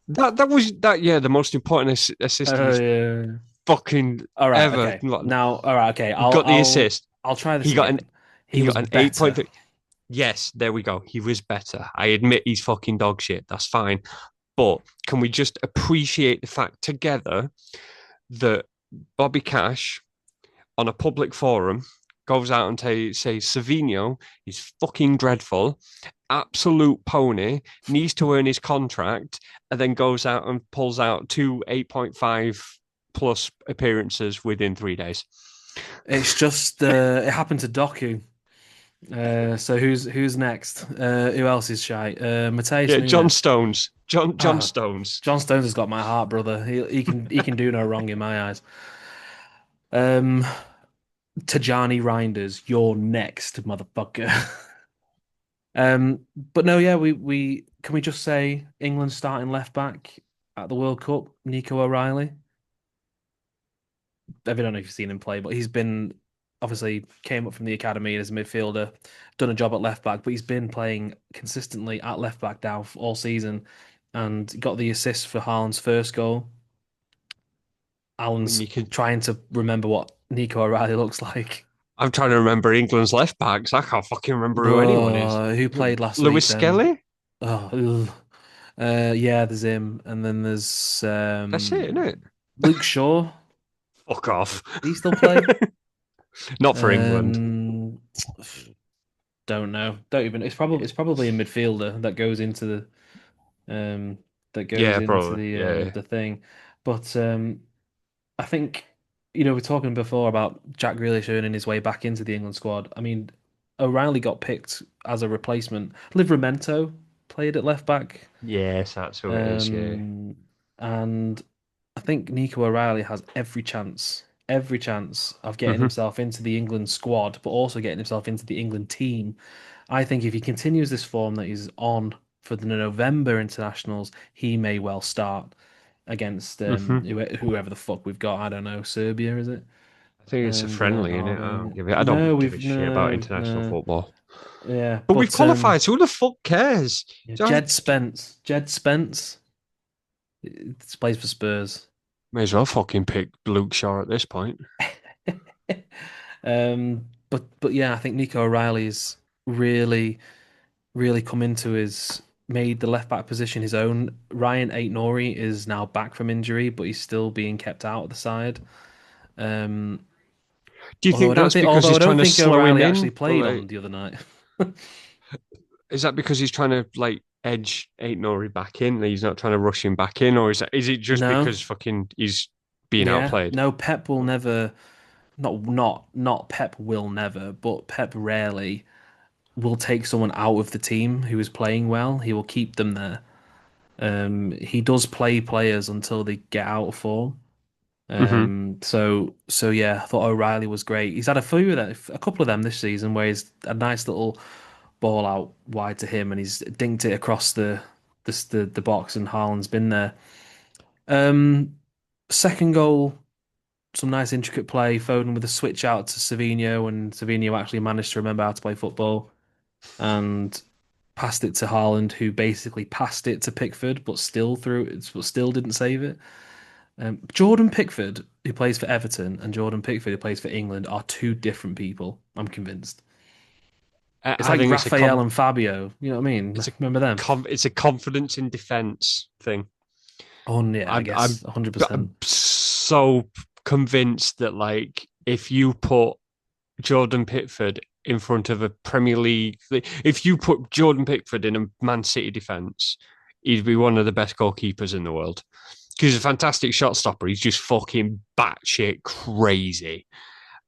that was that. Yeah, the most important assist of Oh his yeah. fucking All right, ever. okay. Now, all right, okay. Got the assist. I'll try this He got an again. He he was got an 8.3. better. Yes, there we go. He was better. I admit he's fucking dog shit. That's fine. But can we just appreciate the fact together that Bobby Cash on a public forum goes out and says Savinho is fucking dreadful, absolute pony, needs to earn his contract, and then goes out and pulls out two 8.5 plus appearances within 3 days. It's just it happened to Doku. So who's next? Who else is shy? Mateus Yeah, John Nunes. Stones. John Ah, Stones. John Stones has got my heart, brother. He can do no wrong in my eyes. Um, Tajani Reinders, you're next, motherfucker. But no, yeah, we can we just say England starting left back at the World Cup, Nico O'Reilly. I don't know if you've seen him play, but he's been obviously came up from the academy as a midfielder, done a job at left back, but he's been playing consistently at left back now all season, and got the assist for Haaland's first goal. I mean, Alan's you could. trying to remember what Nico O'Reilly looks like. I'm trying to remember England's left backs. I can't fucking remember who anyone is. Who played last week Lewis then? Skelly. Oh, ugh. Yeah, there's him, and then there's That's it, isn't it? Luke Shaw. Fuck off. Does he still play? Not for England. Um, don't know. Don't even. It's probably a midfielder that goes into um Yeah, probably. Yeah. the thing. But I think we're talking before about Jack Grealish earning his way back into the England squad. I mean, O'Reilly got picked as a replacement. Livramento played at left back. Yes, that's who it is. Yeah. Um, and I think Nico O'Reilly has every chance of getting Hmm. himself into the England squad, but also getting himself into the England team. I think if he continues this form that he's on for the November internationals, he may well start against Hmm. whoever the fuck we've got. I don't know, Serbia, is it? I think it's a friendly, in it. Albania. I don't No, give a we've shit about no, international no. football. Yeah, But we've but qualified, so who the fuck cares? yeah, So I Jed Spence plays for Spurs. may as well fucking pick Luke Shaw at this point. But yeah, I think Nico O'Reilly's really, really come into made the left back position his own. Ryan Aït-Nouri is now back from injury, but he's still being kept out of the side. Um, Do you think that's because although he's I don't trying to think slow him O'Reilly actually in? played Like, on the other night. is that because he's trying to like edge Eight Nori back in? He's not trying to rush him back in, or is it just No, because fucking he's being yeah, outplayed? no. Pep will never. Not Pep will never, but Pep rarely will take someone out of the team who is playing well. He will keep them there. He does play players until they get out of form. Hmm. So yeah, I thought O'Reilly was great. He's had a few of them, a couple of them this season where he's a nice little ball out wide to him, and he's dinked it across the box, and Haaland's been there. Um, Second goal, some nice intricate play. Foden with a switch out to Savinho, and Savinho actually managed to remember how to play football and passed it to Haaland, who basically passed it to Pickford, but still threw it, but still didn't save it. Jordan Pickford, who plays for Everton, and Jordan Pickford, who plays for England, are two different people. I'm convinced. It's I like think Raphael and Fabio. You know what I mean? it's a Remember them? it's a confidence in defense thing. Oh yeah, I I'm guess 100%. I'm so convinced that like if you put Jordan Pickford in front of a Premier League, if you put Jordan Pickford in a Man City defense, he'd be one of the best goalkeepers in the world. Because he's a fantastic shot stopper. He's just fucking batshit crazy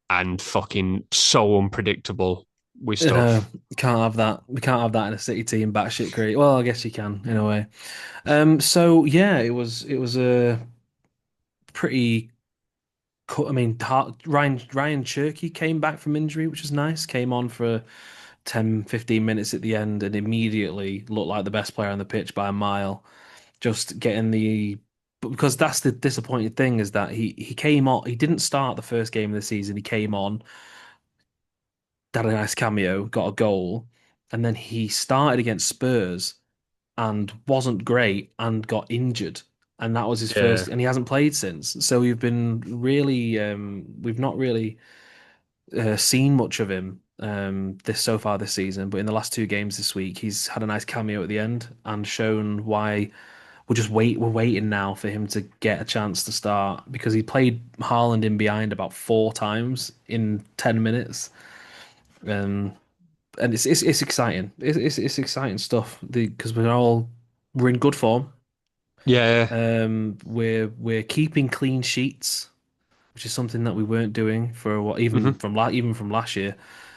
and fucking so unpredictable with No, stuff. you can't have that. We can't have that in a City team. Batshit crazy. Well, I guess you can in a way. So yeah, it was a pretty. I mean, Ryan Cherky came back from injury, which was nice. Came on for 10, 15 minutes at the end and immediately looked like the best player on the pitch by a mile. Just getting the but because that's the disappointing thing is that he came on. He didn't start the first game of the season. He came on, had a nice cameo, got a goal, and then he started against Spurs and wasn't great and got injured. And that was his first, Yeah. and he hasn't played since. So we've not really seen much of him this so far this season. But in the last two games this week, he's had a nice cameo at the end and shown why we're waiting now for him to get a chance to start because he played Haaland in behind about four times in 10 minutes. Um, and it's exciting. It's exciting stuff because we're in good form. Yeah. We're keeping clean sheets, which is something that we weren't doing for what Hmm. even from last year,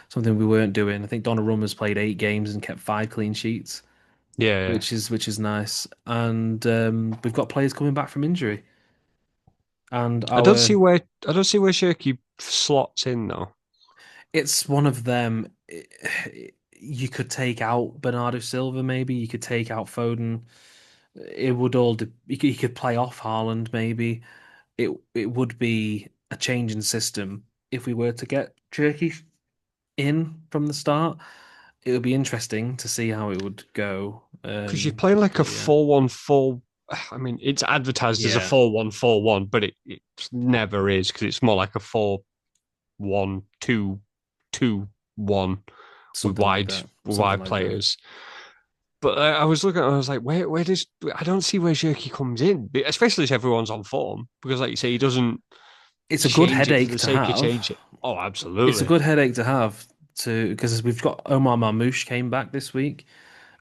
something we weren't doing. I think Donnarumma's played 8 games and kept 5 clean sheets, Yeah. which is nice. And we've got players coming back from injury, and our I don't see where Shirky slots in though. it's one of them. You could take out Bernardo Silva, maybe you could take out Foden. It would all you could play off Haaland, maybe. It would be a change in system if we were to get Turkey in from the start. It would be interesting to see how it would go. Because you're playing like a But yeah, 4-1-4. I mean, it's advertised as a yeah, 4-1-4-1, but it never is because it's more like a 4-1-2-2-1 with something like that. Something wide like that. players. But I was looking, I was like, where does I don't see where Shirky comes in, especially if everyone's on form because, like you say, he doesn't It's a good change it for headache the to sake of have. changing. Oh, It's a absolutely. good headache to have because we've got Omar Marmoush came back this week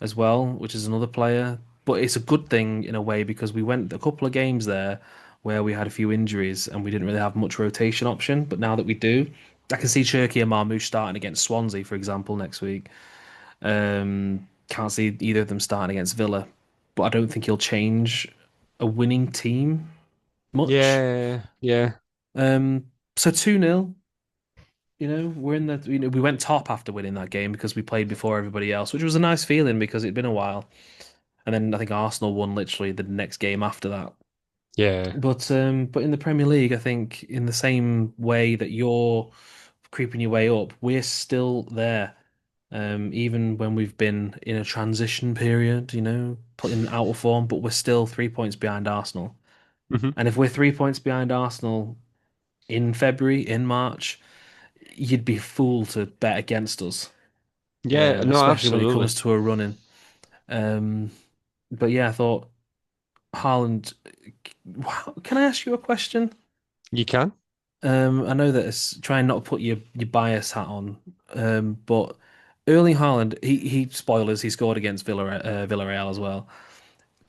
as well, which is another player. But it's a good thing in a way because we went a couple of games there where we had a few injuries and we didn't really have much rotation option. But now that we do, I can see Cherky and Marmoush starting against Swansea, for example, next week. Can't see either of them starting against Villa, but I don't think he'll change a winning team much. Yeah, yeah. So 2-0, we're in the we went top after winning that game because we played before everybody else, which was a nice feeling because it'd been a while. And then I think Arsenal won literally the next game after that. Yeah. But in the Premier League, I think in the same way that you're creeping your way up, we're still there. Even when we've been in a transition period, putting out of form, but we're still 3 points behind Arsenal. Hmm. And if we're 3 points behind Arsenal in February, in March, you'd be a fool to bet against us, Yeah, no, especially when it absolutely. comes to a running. Um, but yeah, I thought Haaland. Can I ask you a question? You can. I know that it's trying not to put your bias hat on, but Erling Haaland, he spoilers, he scored against Villarreal as well.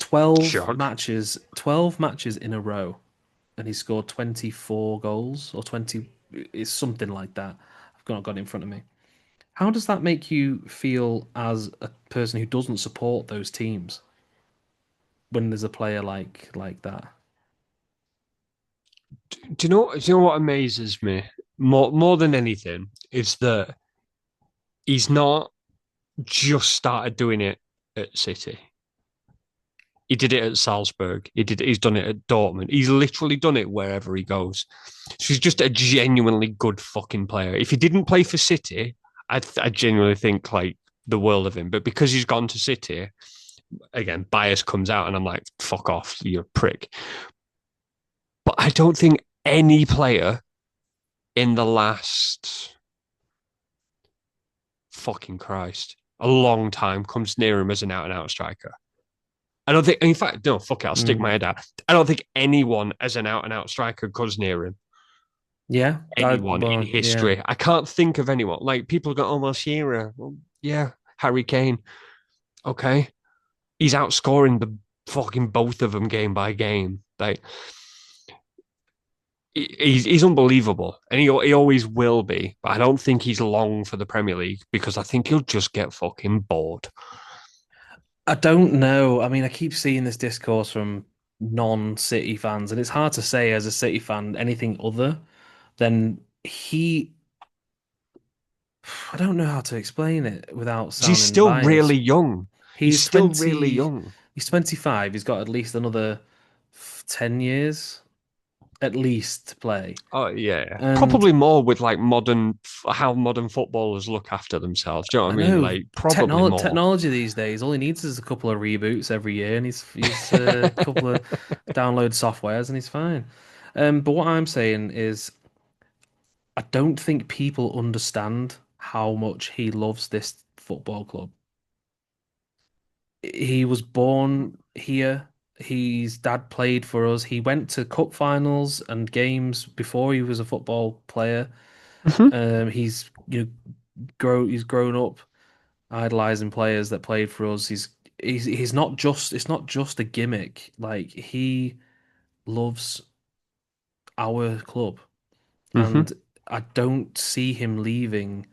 Shock. 12 matches in a row, and he scored 24 goals or 20, it's something like that. I've not got it in front of me. How does that make you feel as a person who doesn't support those teams when there's a player like that? Do you know what amazes me more than anything is that he's not just started doing it at City. He did it at Salzburg. He's done it at Dortmund. He's literally done it wherever he goes. So he's just a genuinely good fucking player. If he didn't play for City, I genuinely think like the world of him. But because he's gone to City, again, bias comes out, and I'm like, fuck off, you're a prick. But I don't think any player in the last fucking Christ, a long time comes near him as an out and out striker. I don't think, in fact, no, fuck it, I'll stick Mm. my head out. I don't think anyone as an out and out striker goes near him. Yeah, Anyone in well, yeah. history. I can't think of anyone. Like people go, oh, well, Shearer. Well, yeah, Harry Kane. Okay. He's outscoring the fucking both of them game by game. Like, he's unbelievable, and he always will be. But I don't think he's long for the Premier League because I think he'll just get fucking bored. I don't know. I mean, I keep seeing this discourse from non-City fans, and it's hard to say as a City fan anything other than he. I don't know how to explain it without He's sounding still really biased. young. He's He's still really 20, young. he's 25. He's got at least another 10 years at least to play. Oh yeah, And probably more with like how modern footballers look after themselves. Do you know what I I mean? know Like probably more. technology these days, all he needs is a couple of reboots every year, and he's a couple of download softwares, and he's fine. But what I'm saying is, I don't think people understand how much he loves this football club. He was born here. His dad played for us. He went to cup finals and games before he was a football player. Mhm. He's he's grown up idolizing players that played for us. He's not just it's not just a gimmick. Like he loves our club, Mhm. and I don't see him leaving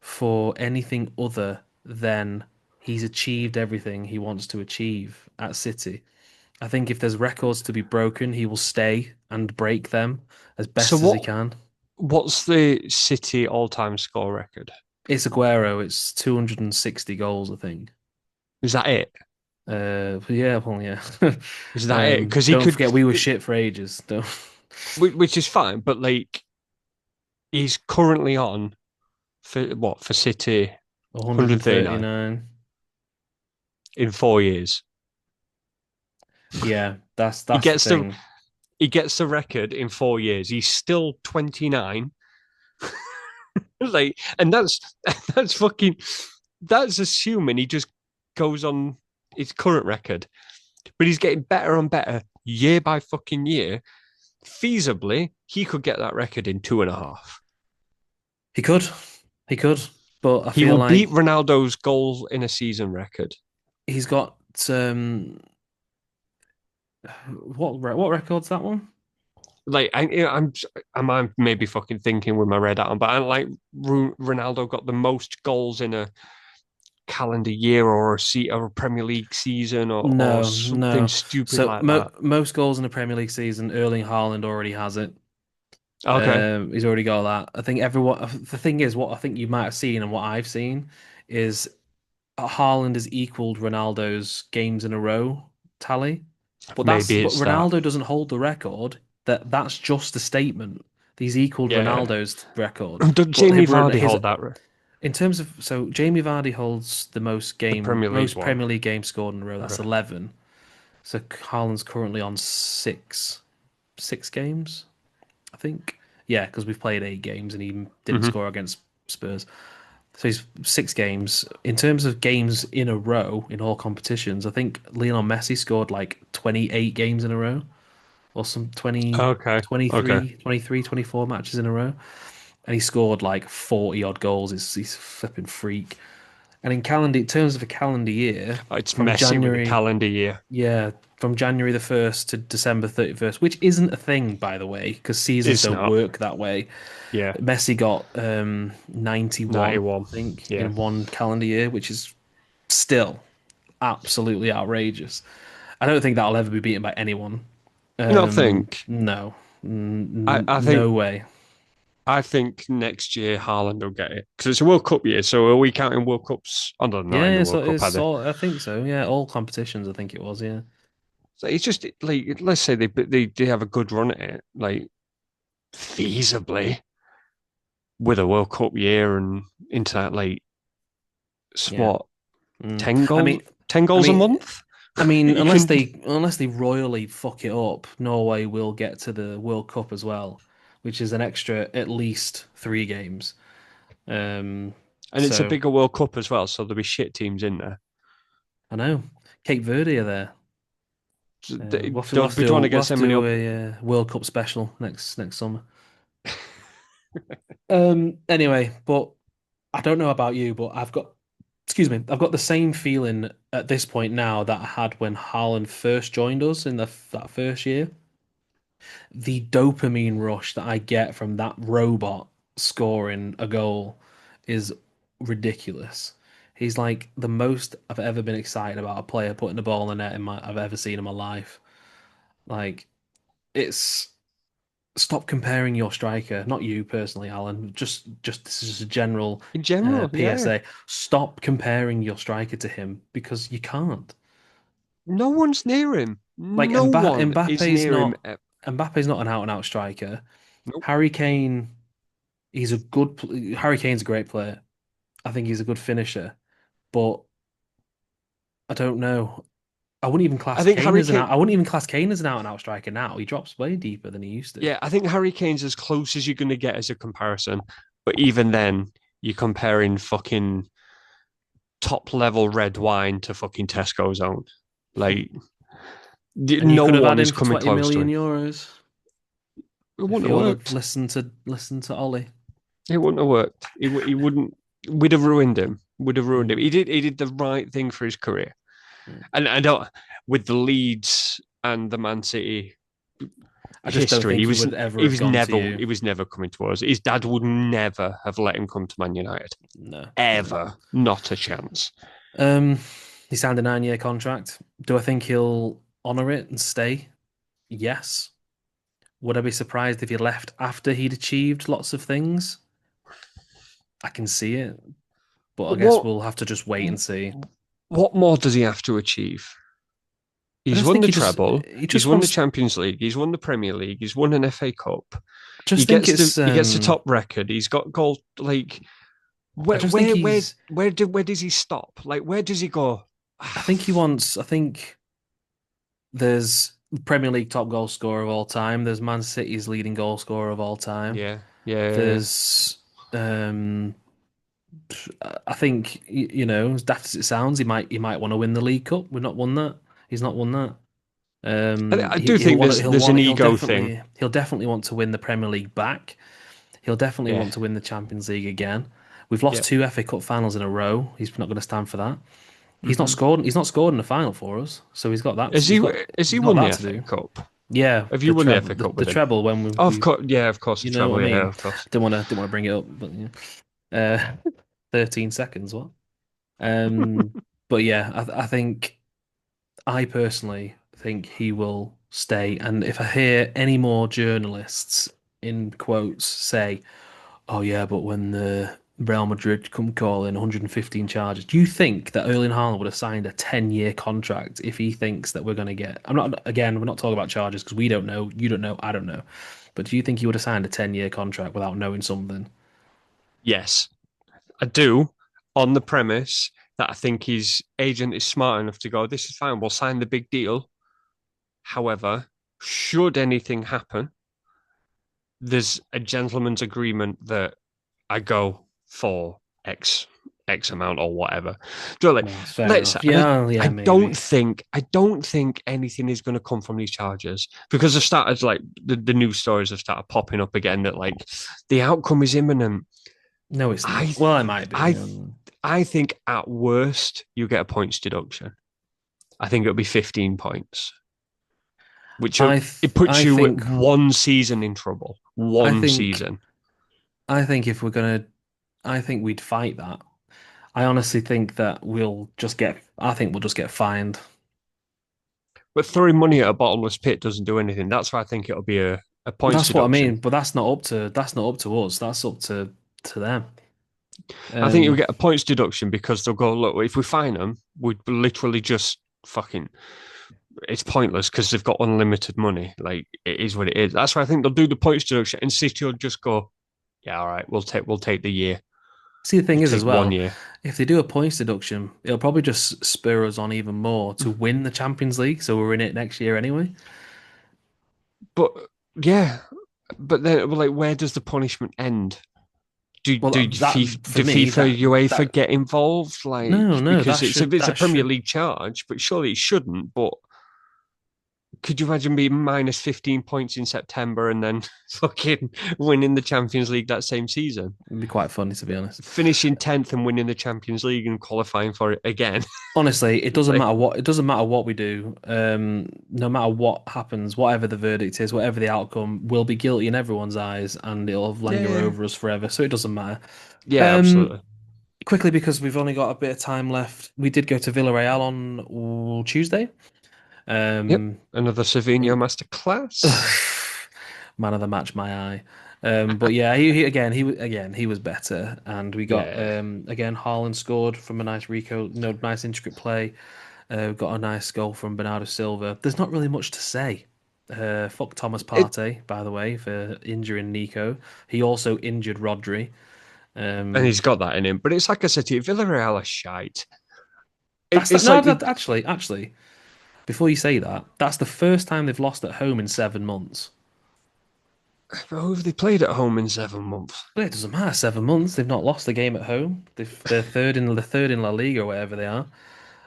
for anything other than he's achieved everything he wants to achieve at City. I think if there's records to be broken, he will stay and break them as So best as he can. what's the City all-time score record? It's Aguero. It's 260 goals, I think. Is that it? But yeah, well, yeah. Is that it? Because he Don't could, forget we were shit for ages. Don't. which is fine, but like he's currently on for what for City 139 139. in 4 years. Yeah, He that's the gets the thing. he gets the record in 4 years. He's still 29. Like, and that's fucking that's assuming he just goes on his current record. But he's getting better and better year by fucking year. Feasibly, he could get that record in 2.5. He could, he could, but I He feel will beat like Ronaldo's goals in a season record. he's got what record's that one? Like I'm maybe fucking thinking with my red hat on, but I like Ronaldo got the most goals in a calendar year or a Premier League season or No, something no. stupid So like that. most goals in a Premier League season, Erling Haaland already has it. Okay, He's already got that. I think everyone. The thing is, what I think you might have seen and what I've seen is Haaland has equaled Ronaldo's games in a row tally, maybe but it's that. Ronaldo doesn't hold the record. That's just a statement. He's equaled Yeah. Ronaldo's record, Does but Jamie Vardy his hold that? in terms of Jamie Vardy holds the The Premier League most one. Premier League games scored in a row. That's Okay. 11. So Haaland's currently on six games, I think. Yeah, because we've played 8 games and he didn't Hmm. score against Spurs. So he's 6 games. In terms of games in a row in all competitions, I think Lionel Messi scored like 28 games in a row or some 20, Okay. Okay. 23, 23, 24 matches in a row. And he scored like 40 odd goals. He's a flipping freak. And in terms of a calendar year, It's from messy with the January, calendar year. yeah, from January the 1st to December 31st, which isn't a thing, by the way, because seasons It's don't not. work that way. Yeah. Messi got 91, 91. I think, Yeah. in one calendar year, which is still absolutely outrageous. I don't think that'll ever be beaten by anyone. You don't think? No, I think no way. I think next year Haaland will get it because it's a World Cup year. So are we counting World Cups? I don't know in Yeah, the so World Cup, are it's they? all. I think so. Yeah, all competitions. I think it was. Yeah, So it's just like let's say they have a good run at it, like feasibly with a World Cup year and into that like yeah. what Mm. 10 I goals mean, 10 I goals a mean, month? I mean, You can unless they royally fuck it up, Norway will get to the World Cup as well, which is an extra at least 3 games. Um, and it's a so bigger World Cup as well, so there'll be shit teams in there. I know Cape Verde are there. So We'll have to, don't be drawn we'll against have to them in do the a World Cup special next summer. Anyway, but I don't know about you, but excuse me, I've got the same feeling at this point now that I had when Haaland first joined us in that first year. The dopamine rush that I get from that robot scoring a goal is ridiculous. He's like the most I've ever been excited about a player putting the ball in the net I've ever seen in my life. Like it's stop comparing your striker, not you personally, Alan. Just this is just a general in general, yeah. PSA. Stop comparing your striker to him because you can't. No one's near him. Like No one is near him. Mbappe's not an out and out striker. Nope. Harry Kane, Harry Kane's a great player. I think he's a good finisher, but I don't know. I think Harry Kane, I wouldn't even class Kane as an out and out striker now. He drops way deeper than he used to. yeah, I think Harry Kane's as close as you're going to get as a comparison. But even then, you're comparing fucking top level red wine to fucking Tesco's own. Like, And you no could have had one him is for coming 20 close to million him. euros It if wouldn't he have would have worked. listened to Ollie. It wouldn't have worked. He wouldn't. We'd have ruined him. Would have ruined him. Mm. He did the right thing for his career. Mm. And I don't with the Leeds and the Man City I just don't history. think he would ever have gone to you. He was never coming to us. His dad would never have let him come to Man United. No, no. Ever. Not a chance. Um, he signed a 9-year contract. Do I think he'll honor it and stay? Yes. Would I be surprised if he left after he'd achieved lots of things? I can see it, but I But guess we'll have to just wait and see. what more does he have to achieve? I He's just won think the treble. he He's just won the wants. Champions League. He's won the Premier League. He's won an FA Cup. I just think it's. He gets the top record. He's got goal like I just think he's. where does he stop? Like where does he go? I think he wants. I think there's Premier League top goal scorer of all time. There's Man City's leading goal scorer of all time. Yeah, yeah. There's. I think as daft as it sounds, he might want to win the League Cup. We've not won that. He's not won that. I do think there's an ego thing. He'll definitely want to win the Premier League back. He'll definitely Yeah, want to win the Champions League again. We've lost yeah. 2 FA Cup finals in a row. He's not going to stand for that. He's not Hmm. scored. He's not scored in the final for us, so he's got that. Has he He's got won the that to FA do. Cup? Yeah, Have the you won the FA treble, Cup the with him? treble when Oh, of course, yeah, of course, the you know treble, what I yeah, mean. of course. Didn't want to bring it up, but yeah. 13 seconds. What? Um, but yeah, I personally think he will stay. And if I hear any more journalists in quotes say, "Oh yeah, but when the Real Madrid come calling 115 charges," do you think that Erling Haaland would have signed a 10-year contract if he thinks that we're going to get? We're not talking about charges because we don't know, you don't know, I don't know. But do you think he would have signed a 10-year contract without knowing something? Yes, I do, on the premise that I think his agent is smart enough to go, this is fine, we'll sign the big deal. However, should anything happen, there's a gentleman's agreement that I go for X amount or whatever. Do you know, like, No, that's fair let's. enough. Yeah, yeah, I don't maybe. think anything is going to come from these charges because they've started like the news stories have started popping up again that like the outcome is imminent. No, it's I not. Well, it might be. I I think at worst you get a points deduction. I think it'll be 15 points, which it puts I you at think one season in trouble. I One think season. I think if we're gonna, I think we'd fight that. I honestly think that we'll just get. I think we'll just get fined. But throwing money at a bottomless pit doesn't do anything. That's why I think it'll be a points That's what I deduction. mean. But that's not up to us. That's up to them. I think you'll Um, get a points deduction because they'll go, look, if we fine them, we'd literally just fucking. It's pointless because they've got unlimited money. Like it is what it is. That's why I think they'll do the points deduction, and City will just go, yeah, all right, we'll take the year. See, the thing We'll is as take one well, year. if they do a points deduction, it'll probably just spur us on even more to win the Champions League. So we're in it next year anyway. But yeah, but then like, where does the punishment end? Do Well, do that FIFA, for do me, FIFA UEFA that get involved? Like no, because it's a that Premier should. League charge, but surely it shouldn't. But could you imagine being minus 15 points in September and then fucking winning the Champions League that same season? It'd be quite funny to be honest. Finishing 10th and winning the Champions League and qualifying for it again. Honestly, Like, it doesn't matter what we do. No matter what happens, whatever the verdict is, whatever the outcome, we'll be guilty in everyone's eyes, and it'll linger yeah. over us forever. So it doesn't matter. Yeah, Um, absolutely. quickly because we've only got a bit of time left. We did go to Villarreal on Tuesday. Yep. Um, Another Savinho masterclass. man of the match, my eye. But yeah, he was better, and we got Yeah. again Haaland scored from a nice Rico, no nice intricate play. Got a nice goal from Bernardo Silva. There's not really much to say. Fuck Thomas It Partey, by the way, for injuring Nico. He also injured Rodri. and Um, he's got that in him. But it's like I said to you, Villarreal are shite. that's that. It's No, like that actually, before you say that, that's the first time they've lost at home in 7 months. who have they played at home in 7 months? But it doesn't matter. 7 months, they've not lost a game at home. They're third in La Liga or whatever they are.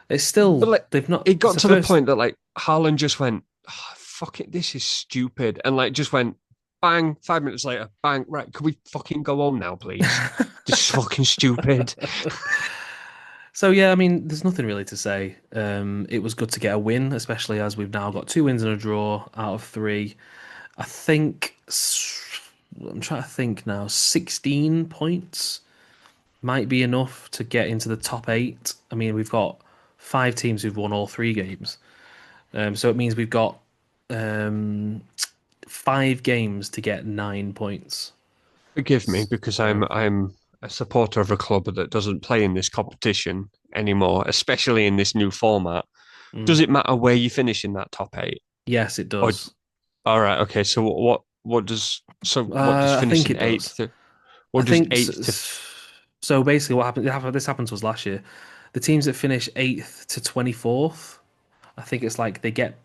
It's But still like they've not. it It's got the to the first. point that like Haaland just went, oh, fuck it, this is stupid. And like just went bang, 5 minutes later, bang, right, could we fucking go home now, please? This is fucking stupid. So yeah, I mean, there's nothing really to say. It was good to get a win, especially as we've now got 2 wins and a draw out of 3. I think I'm trying to think now. 16 points might be enough to get into the top 8. I mean, we've got 5 teams who've won all 3 games. So it means we've got um, 5 games to get 9 points. Forgive me because I'm So, I'm a supporter of a club that doesn't play in this competition anymore, especially in this new format. Does mm, it matter where you finish in that top eight? yes, it Or does. all right, okay. So what does I think finishing it does. eighth? I What does think eighth to? so. Basically, what happened? This happened to us last year. The teams that finish 8th to 24th, I think it's like they get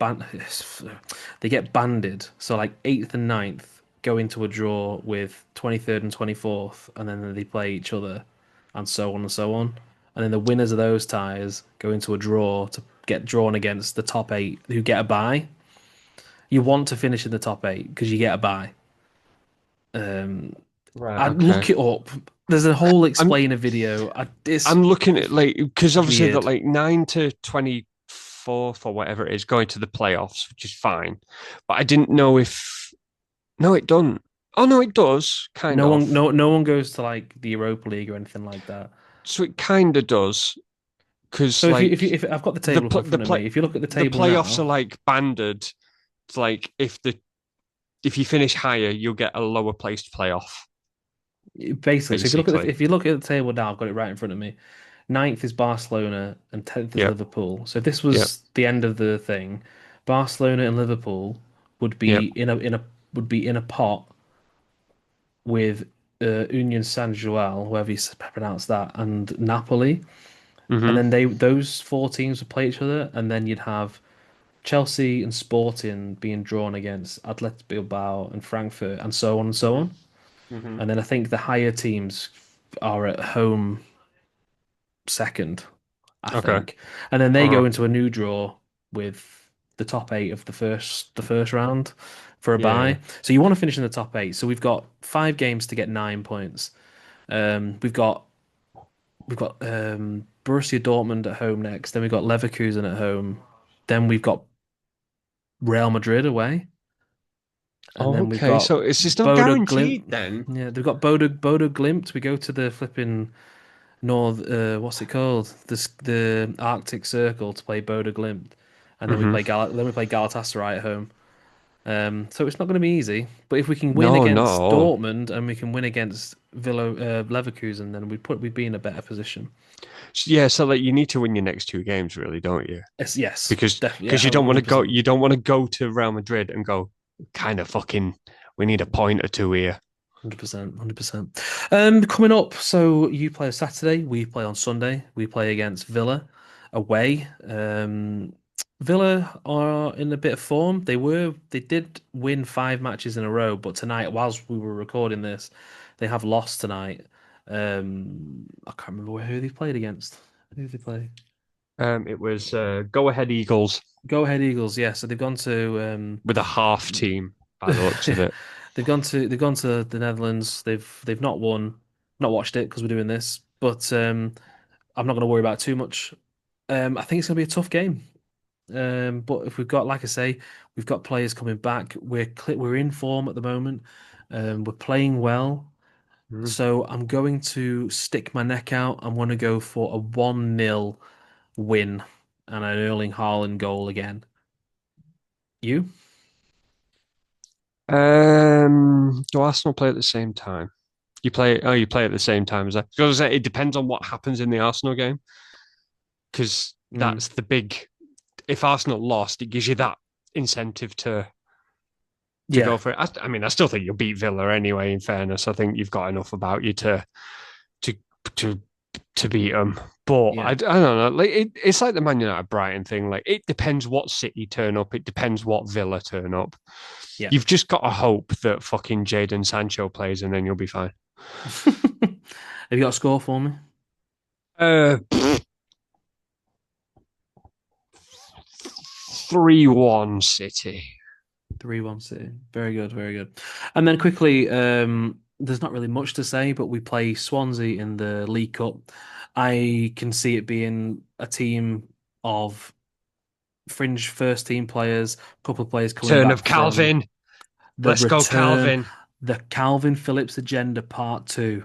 banded. So like 8th and 9th go into a draw with 23rd and 24th, and then they play each other, and so on and so on. And then the winners of those ties go into a draw to get drawn against the top 8 who get a bye. You want to finish in the top 8 because you get a bye. Um, Right, I'd okay. look it up. There's a whole I'm explainer video. It's I'm looking at like because obviously that weird. like 9 to 24th or whatever it is going to the playoffs, which is fine. But I didn't know if no, it doesn't. Oh no, it does kind of. No one goes to like the Europa League or anything like that. So it kind of does because So like if I've got the the table up pl- in the front of play me, if you look at the the table playoffs are now, like banded. It's like if you finish higher, you'll get a lower placed playoff basically, so basically. if you look at the table now, I've got it right in front of me. Ninth is Barcelona and 10th is Yep, Liverpool. So if this yep, was the end of the thing, Barcelona and Liverpool would be yep. in a pot with Union San Joal, whoever you pronounce that, and Napoli. And Hmm. then those 4 teams would play each other, and then you'd have Chelsea and Sporting being drawn against Athletic Bilbao and Frankfurt, and so on and so on. Hmm. And then I think the higher teams are at home second, I Okay. think, and then they Uh-huh. go into a new draw with the top eight of the first round for a Yeah. bye. So you want to finish in the top eight. So we've got 5 games to get 9 points. We've got Borussia Dortmund at home next. Then we've got Leverkusen at home. Then we've got Real Madrid away, and then we've Okay, got so it's just not Bodo guaranteed Glimt. then. Yeah, they've got Bodo Glimt. We go to the flipping North. What's it called? The Arctic Circle to play Bodo Glimt, and then Hmm. Then we play Galatasaray at home. So it's not going to be easy. But if we can win No, not at against all. Dortmund and we can win against Leverkusen, then we'd be in a better position. Yeah, so like you need to win your next two games, really, don't you? Yes, Because definitely, yeah, because you don't want to go 100%. you don't want to go to Real Madrid and go kind of fucking we need a point or two here. 100%, 100%. Coming up, so you play on Saturday, we play on Sunday. We play against Villa away. Villa are in a bit of form. They did win 5 matches in a row, but tonight, whilst we were recording this, they have lost tonight. I can't remember who they played against. Who did they play? It was go ahead Eagles Go Ahead Eagles. Yeah, so they've gone to with a half team by the looks of it. they've gone to the Netherlands. They've not won, not watched it because we're doing this, but I'm not going to worry about it too much. I think it's going to be a tough game. But if we've got, like I say, we've got players coming back. We're in form at the moment. We're playing well. Mm. So I'm going to stick my neck out. I'm going to go for a 1-0 win and an Erling Haaland goal again. You? Do Arsenal play at the same time? You play at the same time as that. Because it depends on what happens in the Arsenal game. Because Mm. that's the big if Arsenal lost, it gives you that incentive to Yeah, go for it. I mean, I still think you'll beat Villa anyway. In fairness, I think you've got enough about you to to to beat them. But yeah, I don't know. Like it's like the Man United Brighton thing. Like it depends what City turn up. It depends what Villa turn up. yeah. You've just got to hope that fucking Jadon Sancho plays, and then you'll be fine. Have you got a score for me? Uh, 3-1 City. 3-1 City. Very good, very good. And then quickly, there's not really much to say, but we play Swansea in the League Cup. I can see it being a team of fringe first team players, a couple of players coming Turn back of from Calvin. the Let's go, return, Calvin. the Calvin Phillips agenda part two.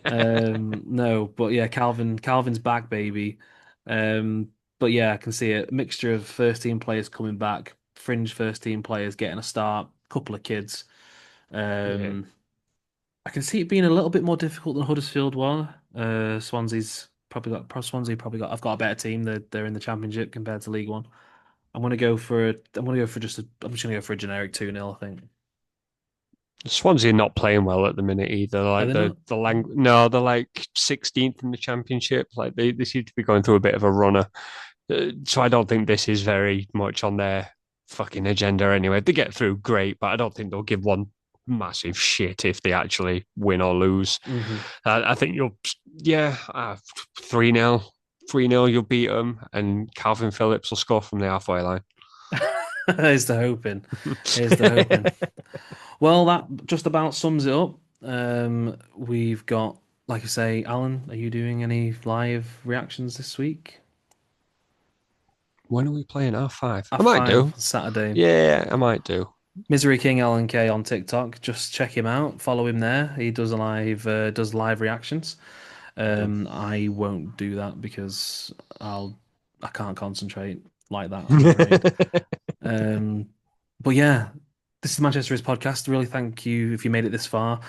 No, but yeah, Calvin's back, baby. But yeah, I can see it. A mixture of first team players coming back, fringe first team players getting a start, couple of kids. Yeah. Um, I can see it being a little bit more difficult than Huddersfield was. Swansea probably got. I've got a better team. They're in the Championship compared to League One. I'm gonna go for just a. I'm just gonna go for a generic 2-0, I think. Swansea are not playing well at the minute either. Are Like they not? no, they're like 16th in the championship. Like they seem to be going through a bit of a runner. So I don't think this is very much on their fucking agenda anyway. If they get through, great, but I don't think they'll give one massive shit if they actually win or lose. Hmm. I think you'll, yeah, 3-0. 3-0, you'll beat them, and Calvin Phillips will score from the halfway line. Here's the hoping. Here's the hoping. Well, that just about sums it up. We've got, like I say, Alan, are you doing any live reactions this week? When are we playing R5? I might F5 do. Saturday. Yeah, I might do. Misery King Alan K on TikTok. Just check him out. Follow him there. He does live reactions. Mhm. I won't do that because I can't concentrate like that, I'm afraid. Um, but yeah, this is the Manchester is podcast. Really thank you if you made it this far.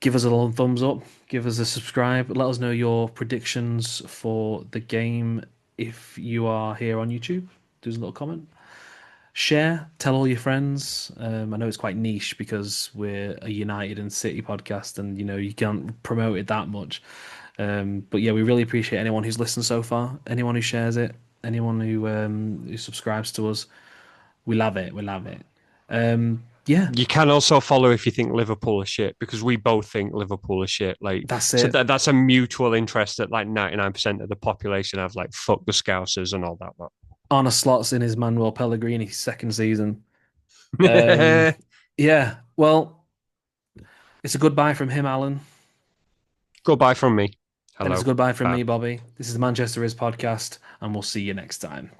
Give us a little thumbs up, give us a subscribe, let us know your predictions for the game if you are here on YouTube. Do us a little comment. Share, tell all your friends. I know it's quite niche because we're a United and City podcast, and you can't promote it that much. But yeah, we really appreciate anyone who's listened so far, anyone who shares it, anyone who subscribes to us. We love it. We love it. Yeah, You can also follow if you think Liverpool are shit, because we both think Liverpool are shit. Like, that's so it. that's a mutual interest that like 99% of the population have, like, fuck the Scousers and all that. Arne Slot's in his Manuel Pellegrini's second season. Um, Lot. yeah, well, it's a goodbye from him, Alan, Goodbye from me. and it's a Hello. goodbye from Bye. me, Bobby. This is the Manchester Is podcast, and we'll see you next time.